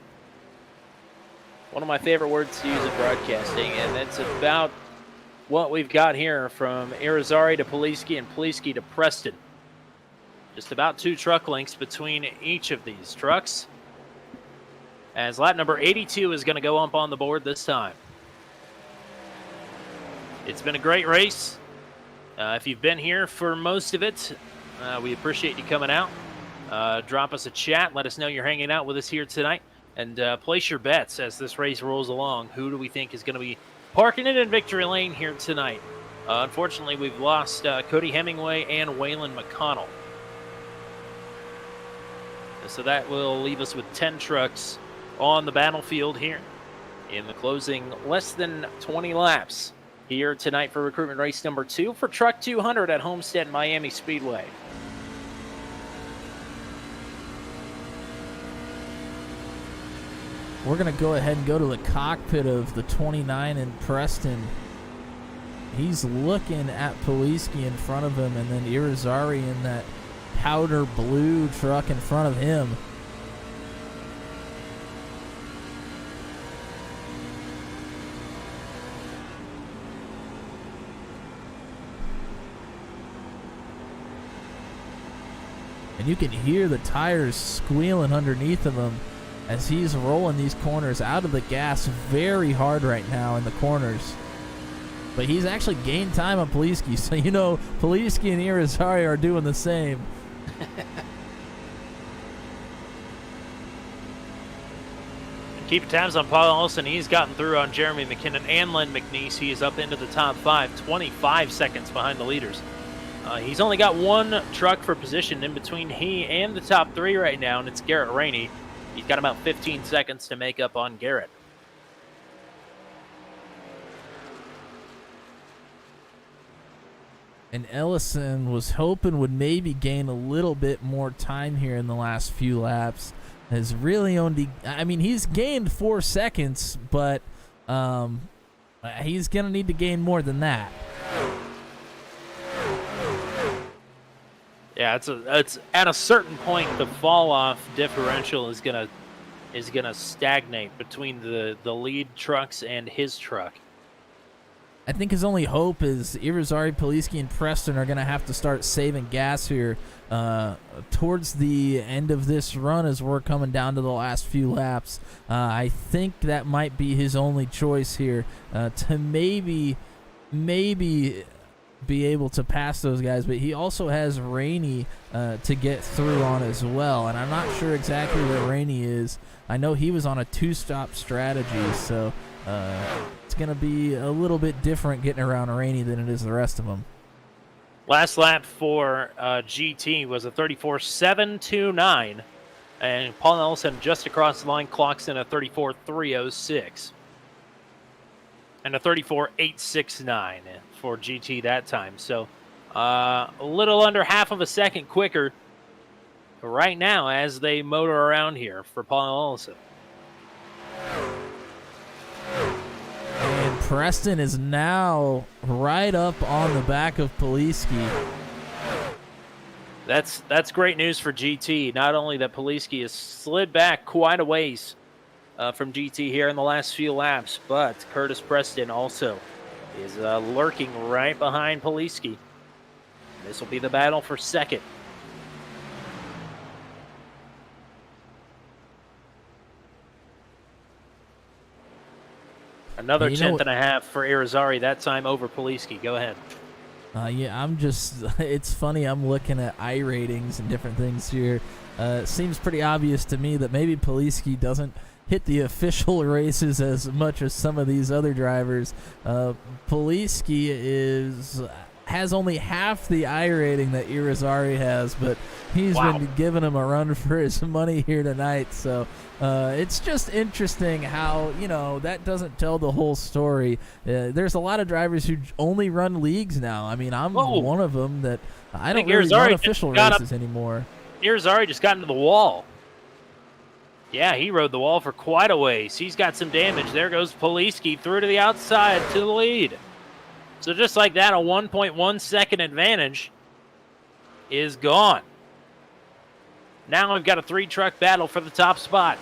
One of my favorite words to use in broadcasting, and that's about what we've got here from Irizarry to Poliski and Poliski to Preston. Just about 2 truck lengths between each of these trucks. As lap number 82 is going to go up on the board this time. It's been a great race. If you've been here for most of it, we appreciate you coming out. Drop us a chat. Let us know you're hanging out with us here tonight. And place your bets as this race rolls along. Who do we think is going to be parking it in victory lane here tonight? Unfortunately, we've lost Cody Hemingway and Waylon McConnell. So that will leave us with 10 trucks on the battlefield here in the closing less than 20 laps here tonight for recruitment race number 2 for Truck 200 at Homestead Miami Speedway. We're going to go ahead and go to the cockpit of the 29 in Preston. He's looking at Poliski in front of him, and then Irizarry in that powder blue truck in front of him. And you can hear the tires squealing underneath of him as he's rolling these corners out of the gas very hard right now in the corners. But he's actually gained time on Poliski, so you know Poliski and Irizarry are doing the same. Keep tabs on Paul Ellison. He's gotten through on Jeremy McKinnon and Len McNeese. He is up into the top 5, 25 seconds behind the leaders. He's only got 1 truck for position in between he and the top 3 right now, and it's Garrett Rainey. He's got about 15 seconds to make up on Garrett. And Ellison was hoping would maybe gain a little bit more time here in the last few laps. Has really only, I mean, he's gained 4 seconds, but he's going to need to gain more than that. Yeah, it's at a certain point the fall off differential is gonna stagnate between the lead trucks and his truck. I think his only hope is Irizarry, Poliski, and Preston are going to have to start saving gas here towards the end of this run as we're coming down to the last few laps. I think that might be his only choice here to maybe be able to pass those guys, but he also has Rainey to get through on as well, and I'm not sure exactly where Rainey is. I know he was on a 2-stop strategy, so it's going to be a little bit different getting around Rainey than it is the rest of them. Last lap for GT was a 34.729, and Paul Ellison just across the line clocks in a 34.306 and a 34.869 for GT that time. So a little under half of a second quicker right now as they motor around here for Paul Ellison. And Preston is now right up on the back of Poliski. That's great news for GT. Not only that Poliski has slid back quite a ways from GT here in the last few laps, but Curtis Preston also is lurking right behind Poliski. This will be the battle for second. Another tenth and a half for Irizarry, that time over Poliski. Go ahead. Yeah, it's funny, I'm looking at iRatings and different things here. It seems pretty obvious to me that maybe Poliski doesn't hit the official races as much as some of these other drivers. Poliski has only half the iRating that Irizarry has, but he's been giving him a run for his money here tonight. So it's just interesting how, that doesn't tell the whole story. There's a lot of drivers who only run leagues now. I mean, I'm one of them that I don't really run official races anymore. Irizarry just got into the wall. Yeah, he rode the wall for quite a ways. He's got some damage. There goes Poliski through to the outside to the lead. So just like that, a 1.1 second advantage is gone. Now we've got a 3-truck battle for the top spot.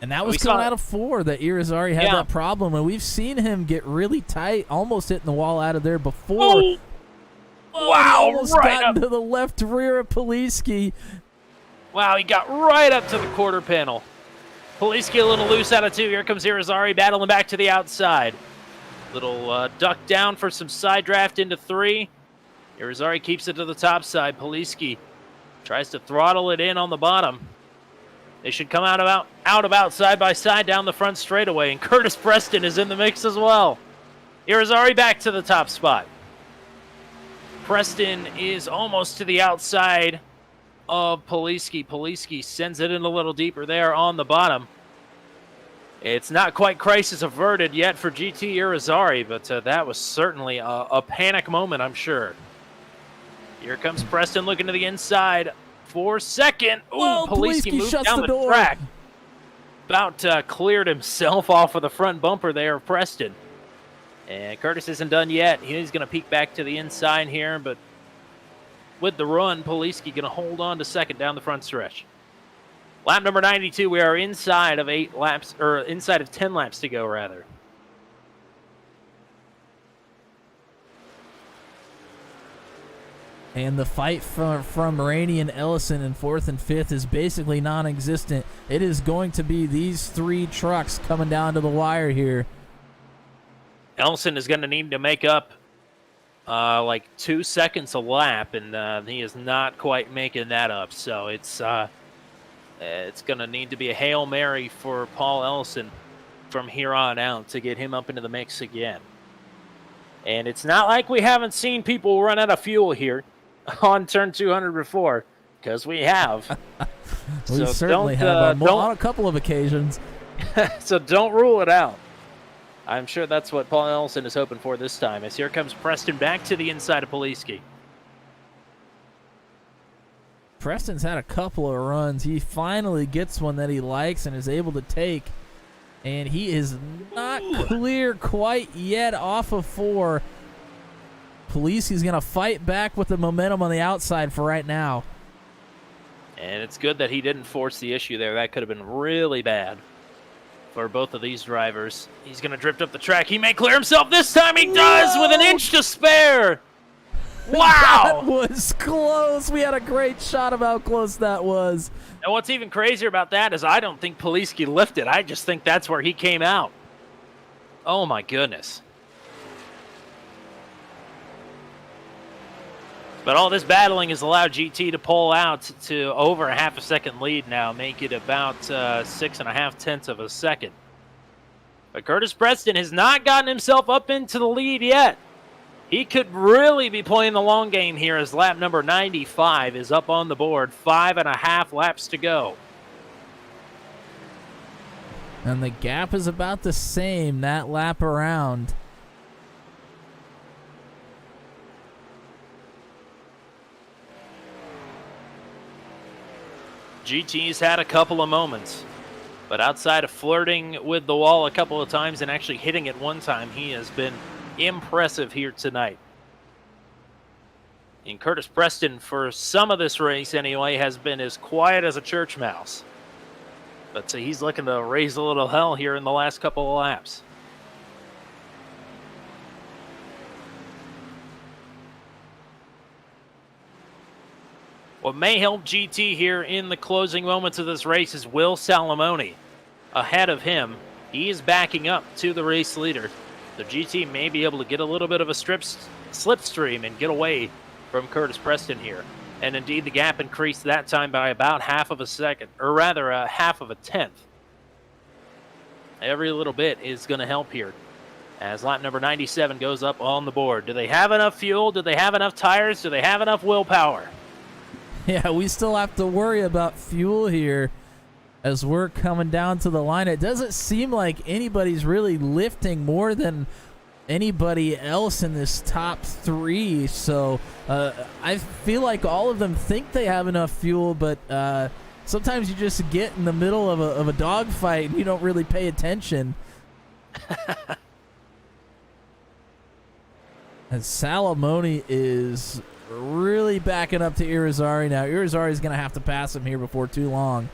And that was coming out of 4 that Irizarry had that problem, and we've seen him get really tight, almost hitting the wall out of there before. Wow, almost got into the left rear of Poliski. Wow, he got right up to the quarter panel. Poliski a little loose out of 2. Here comes Irizarry battling back to the outside. Little duck down for some side draft into 3. Irizarry keeps it to the top side. Poliski tries to throttle it in on the bottom. They should come out about side by side down the front straightaway, and Curtis Preston is in the mix as well. Irizarry back to the top spot. Preston is almost to the outside of Poliski. Poliski sends it in a little deeper there on the bottom. It's not quite crisis averted yet for GT Irizarry, but that was certainly a panic moment, I'm sure. Here comes Preston looking to the inside for second. Ooh, Poliski moved down the track. About cleared himself off of the front bumper there of Preston. And Curtis isn't done yet. He's going to peek back to the inside here, but with the run, Poliski going to hold on to second down the front stretch. Lap number 92, we are inside of 10 laps to go, rather. And the fight from Rainey and Ellison in 4th and 5th is basically non-existent. It is going to be these 3 trucks coming down to the wire here. Ellison is going to need to make up like 2 seconds a lap, and he is not quite making that up. So it's going to need to be a Hail Mary for Paul Ellison from here on out to get him up into the mix again. And it's not like we haven't seen people run out of fuel here on turn 200 before, because we have. We certainly have on a couple of occasions. So don't rule it out. I'm sure that's what Paul Ellison is hoping for this time, as here comes Preston back to the inside of Poliski. Preston's had a couple of runs. He finally gets one that he likes and is able to take, and he is not clear quite yet off of 4. Poliski's going to fight back with the momentum on the outside for right now. And it's good that he didn't force the issue there. That could have been really bad for both of these drivers. He's going to drift up the track. He may clear himself this time. He does with an inch to spare. Wow. That was close. We had a great shot of how close that was. And what's even crazier about that is I don't think Poliski lifted. I just think that's where he came out. Oh, my goodness. But all this battling has allowed GT to pull out to over a half a second lead now, make it about 6.5 tenths of a second. But Curtis Preston has not gotten himself up into the lead yet. He could really be playing the long game here as lap number 95 is up on the board. 5.5 laps to go. And the gap is about the same that lap around. GT's had a couple of moments, but outside of flirting with the wall a couple of times and actually hitting it one time, he has been impressive here tonight. And Curtis Preston, for some of this race anyway, has been as quiet as a church mouse. But he's looking to raise a little hell here in the last couple of laps. What may help GT here in the closing moments of this race is Will Salamone. Ahead of him, he is backing up to the race leader. So GT may be able to get a little bit of a slipstream and get away from Curtis Preston here. And indeed, the gap increased that time by about half of a second, or rather a half of a tenth. Every little bit is going to help here as lap number 97 goes up on the board. Do they have enough fuel? Do they have enough tires? Do they have enough willpower? Yeah, we still have to worry about fuel here as we're coming down to the line. It doesn't seem like anybody's really lifting more than anybody else in this top three. So I feel like all of them think they have enough fuel, but sometimes you just get in the middle of a dogfight and you don't really pay attention. And Salamone is really backing up to Irizarry now. Irizarry's going to have to pass him here before too long.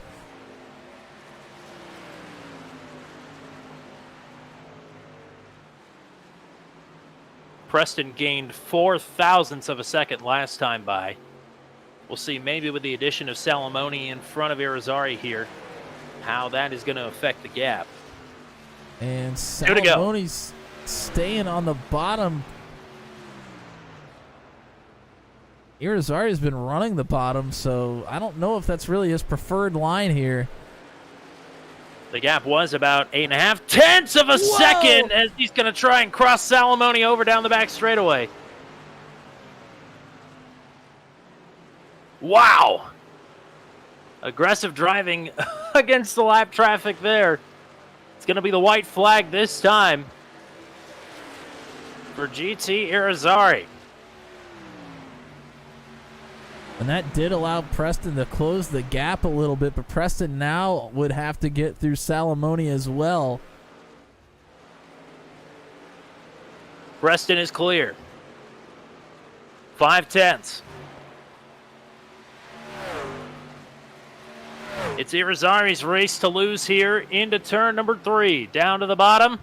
Preston gained 0.04 of a second last time by. We'll see maybe with the addition of Salamone in front of Irizarry here, how that is going to affect the gap. And Salamone's staying on the bottom. Irizarry's been running the bottom, so I don't know if that's really his preferred line here. The gap was about 8.5 tenths of a second as he's going to try and cross Salamone over down the back straightaway. Wow. Aggressive driving against the lap traffic there. It's going to be the white flag this time for GT Irizarry. And that did allow Preston to close the gap a little bit, but Preston now would have to get through Salamone as well. Preston is clear. 5 tenths. It's Irizarry's race to lose here into turn number 3. Down to the bottom.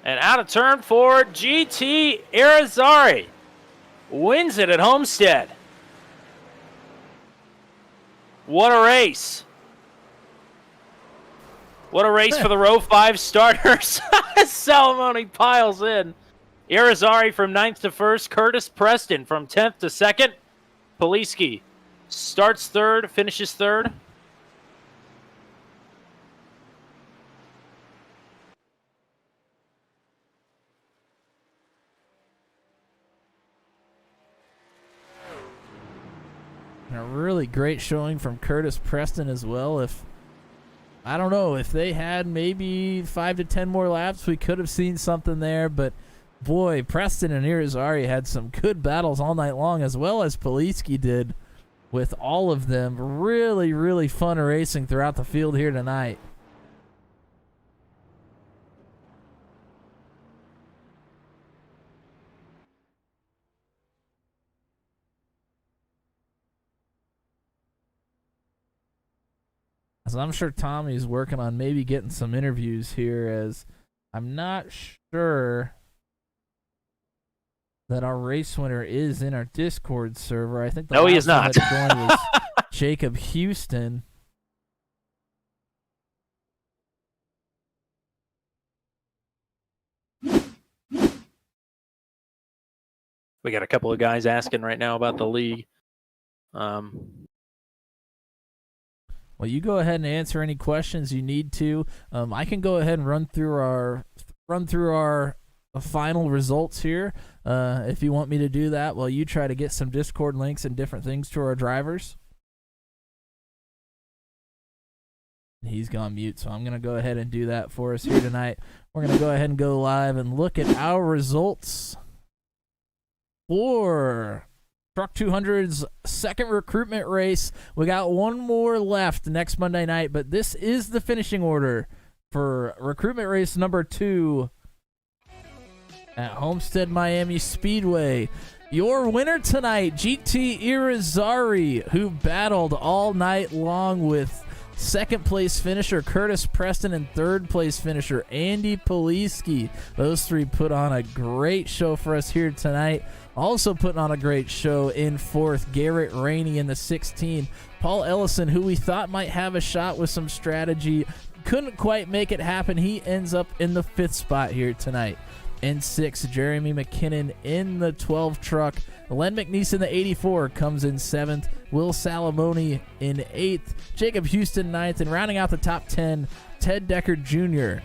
And out of turn 4, GT Irizarry wins it at Homestead. What a race. What a race for the row 5 starters. Salamone piles in. Irizarry from 9th to 1st. Curtis Preston from 10th to 2nd. Poliski starts 3rd, finishes 3rd. And a really great showing from Curtis Preston as well. I don't know, if they had maybe 5 to 10 more laps, we could have seen something there. But boy, Preston and Irizarry had some good battles all night long, as well as Poliski did with all of them. Really, really fun racing throughout the field here tonight. So I'm sure Tommy's working on maybe getting some interviews here, as I'm not sure that our race winner is in our Discord server. I think the No, he last is not. one that joined was Jacob Houston. We got a couple of guys asking right now about the league. Well, you go ahead and answer any questions you need to. I can go ahead and run through our final results here. If you want me to do that, while you try to get some Discord links and different things to our drivers. He's gone mute, so I'm going to go ahead and do that for us here tonight. We're going to go ahead and go live and look at our results for Truck 200's second recruitment race. We got one more left next Monday night, but this is the finishing order for recruitment race number 2 at Homestead Miami Speedway. Your winner tonight, GT Irizarry, who battled all night long with second place finisher Curtis Preston and third place finisher Andy Poliski. Those three put on a great show for us here tonight. Also putting on a great show in fourth, Garrett Rainey in the 16. Paul Ellison, who we thought might have a shot with some strategy, couldn't quite make it happen. He ends up in the 5th spot here tonight. In 6, Jeremy McKinnon in the 12 truck. Len McNeese in the 84 comes in 7th. Will Salamone in 8th. Jacob Houston 9th. And rounding out the top 10, Ted Decker Jr.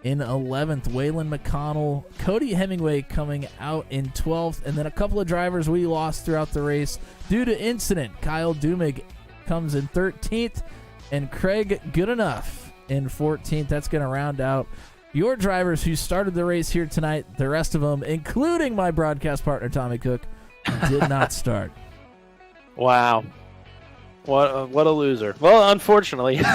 in 11th. Waylon McConnell. Cody Hemingway coming out in 12th. And then a couple of drivers we lost throughout the race due to incident. Kyle Dumig comes in 13th. And Craig Goodenough in 14th. That's going to round out your drivers who started the race here tonight. The rest of them, including my broadcast partner Tommy Cook, did not start. Wow. What a loser. Well, unfortunately. Andy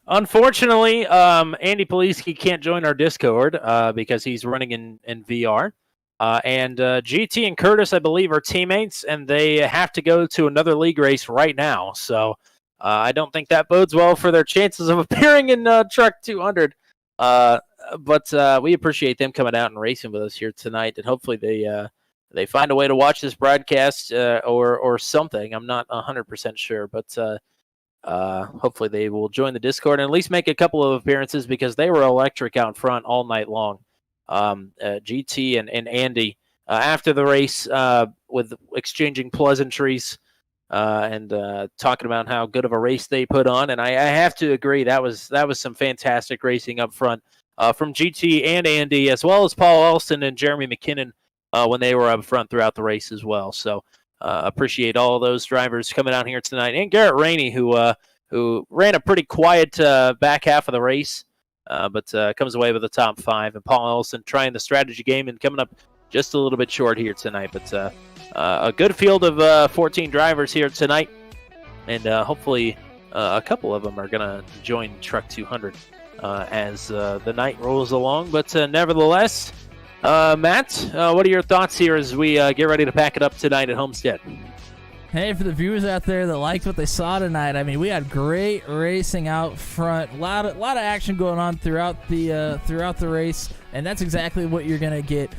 Poliski can't join our Discord because he's running in VR. And GT and Curtis, I believe, are teammates, and they have to go to another league race right now. So I don't think that bodes well for their chances of appearing in Truck 200. But we appreciate them coming out and racing with us here tonight, and hopefully they find a way to watch this broadcast or something. I'm not 100% sure, but hopefully they will join the Discord and at least make a couple of appearances, because they were electric out front all night long. GT and Andy after the race with exchanging pleasantries and talking about how good of a race they put on, and I have to agree that was some fantastic racing up front from GT and Andy, as well as Paul Elson and Jeremy McKinnon when they were up front throughout the race as well. So appreciate all of those drivers coming out here tonight, and Garrett Rainey, who ran a pretty quiet back half of the race, but comes away with the top 5, and Paul Elson trying the strategy game and coming up just a little bit short here tonight, but a good field of 14 drivers here tonight, and hopefully a couple of them are going to join Truck 200 as the night rolls along. But nevertheless, Matt, what are your thoughts here as we get ready to pack it up tonight at Homestead? Hey, for the viewers out there that liked what they saw tonight, I mean, we had great racing out front, a lot of action going on throughout the race, and that's exactly what you're gonna get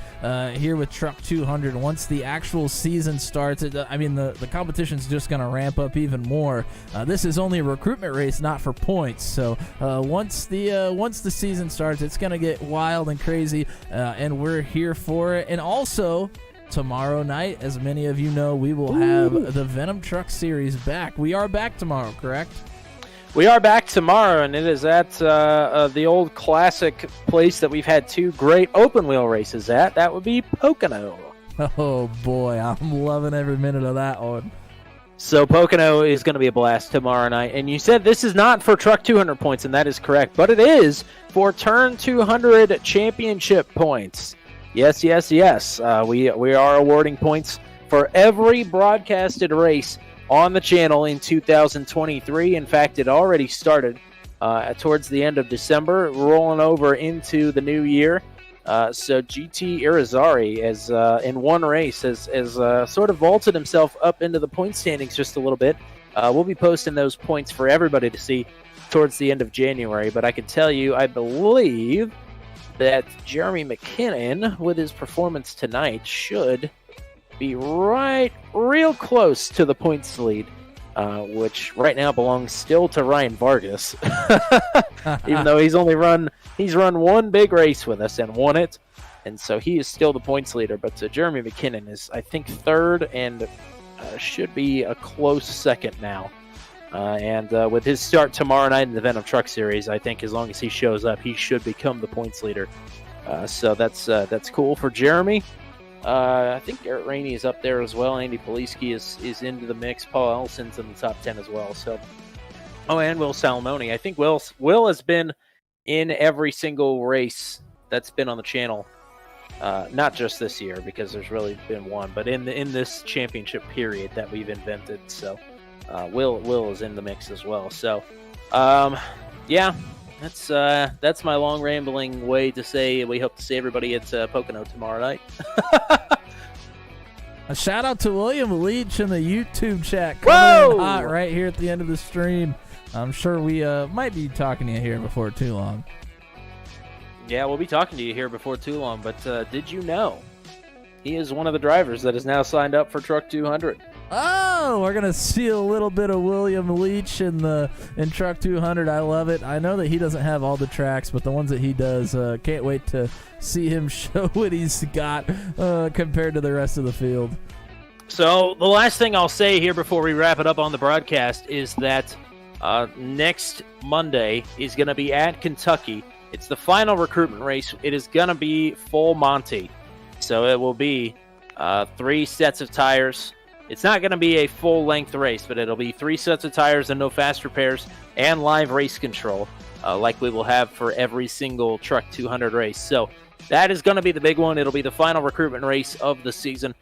here with Truck 200. Once the actual season starts, the competition's just gonna ramp up even more. This is only a recruitment race, not for points. So once the season starts, it's gonna get wild and crazy, and we're here for it. And also, tomorrow night, as many of you know, we will have the Venom Truck Series back. We are back tomorrow, correct? We are back tomorrow, and it is at the old classic place that we've had 2 great open wheel races at. That would be Pocono. Oh boy, I'm loving every minute of that one. So Pocono is going to be a blast tomorrow night. And you said this is not for Truck 200 points, and that is correct, but it is for Turn 200 championship points. Yes. We are awarding points for every broadcasted race on the channel in 2023. In fact, it already started towards the end of December, rolling over into the new year. So GT Irizarry, as in one race, has sort of vaulted himself up into the point standings just a little bit. We'll be posting those points for everybody to see towards the end of January. But I can tell you, I believe that Jeremy McKinnon, with his performance tonight, should be real close to the points lead, which right now belongs still to Ryan Vargas, even though he's run one big race with us and won it, and so he is still the points leader. But Jeremy McKinnon is, I think, third and should be a close second now. And with his start tomorrow night in the Venom Truck Series, I think as long as he shows up, he should become the points leader. So that's cool for Jeremy. I think Garrett Rainey is up there as well. Andy Poliski is into the mix. Paul Ellison's in the top 10 as well. So, and Will Salamone. I think Will has been in every single race that's been on the channel. Not just this year, because there's really been one, but in this championship period that we've invented. So, Will is in the mix as well. So, yeah. That's my long rambling way to say we hope to see everybody at Pocono tomorrow night. A shout out to William Leach in the YouTube chat coming in hot right here at the end of the stream. I'm sure we might be talking to you here before too long. Yeah, we'll be talking to you here before too long, but did you know he is one of the drivers that is now signed up for Truck 200? Oh, we're gonna see a little bit of William Leach in Truck 200. I love it. I know that he doesn't have all the tracks, but the ones that he does, can't wait to see him show what he's got compared to the rest of the field. So the last thing I'll say here before we wrap it up on the broadcast is that next Monday is going to be at Kentucky. It's the final recruitment race. It is going to be full Monty. So it will be 3 sets of tires. It's not going to be a full-length race, but it'll be 3 sets of tires and no fast repairs and live race control, like we will have for every single Truck 200 race. So that is going to be the big one. It'll be the final recruitment race of the season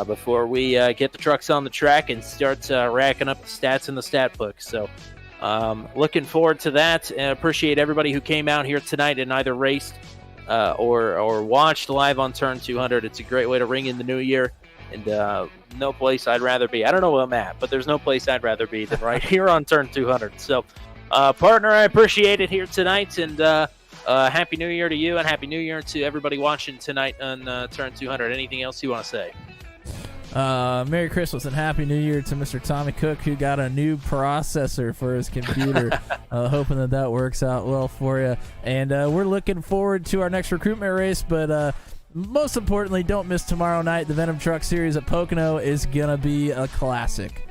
before we get the trucks on the track and start racking up the stats in the stat book. So looking forward to that, and appreciate everybody who came out here tonight and either raced or watched live on Turn 200. It's a great way to ring in the new year. And no place I'd rather be. I don't know where I'm at, but there's no place I'd rather be than right here on Turn 200. So, partner, I appreciate it here tonight. And Happy New Year to you, and Happy New Year to everybody watching tonight on Turn 200. Anything else you want to say? Merry Christmas and Happy New Year to Mr. Tommy Cook, who got a new processor for his computer. Hoping that works out well for you. And we're looking forward to our next recruitment race, but most importantly, don't miss tomorrow night. The Venom Truck Series at Pocono is going to be a classic.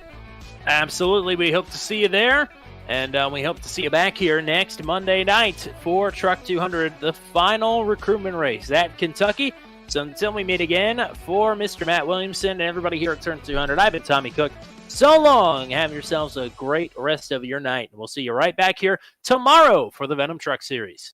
Absolutely. We hope to see you there. And we hope to see you back here next Monday night for Truck 200, the final recruitment race at Kentucky. So until we meet again, for Mr. Matt Williamson and everybody here at Turn 200, I've been Tommy Cook. So long. Have yourselves a great rest of your night. We'll see you right back here tomorrow for the Venom Truck Series.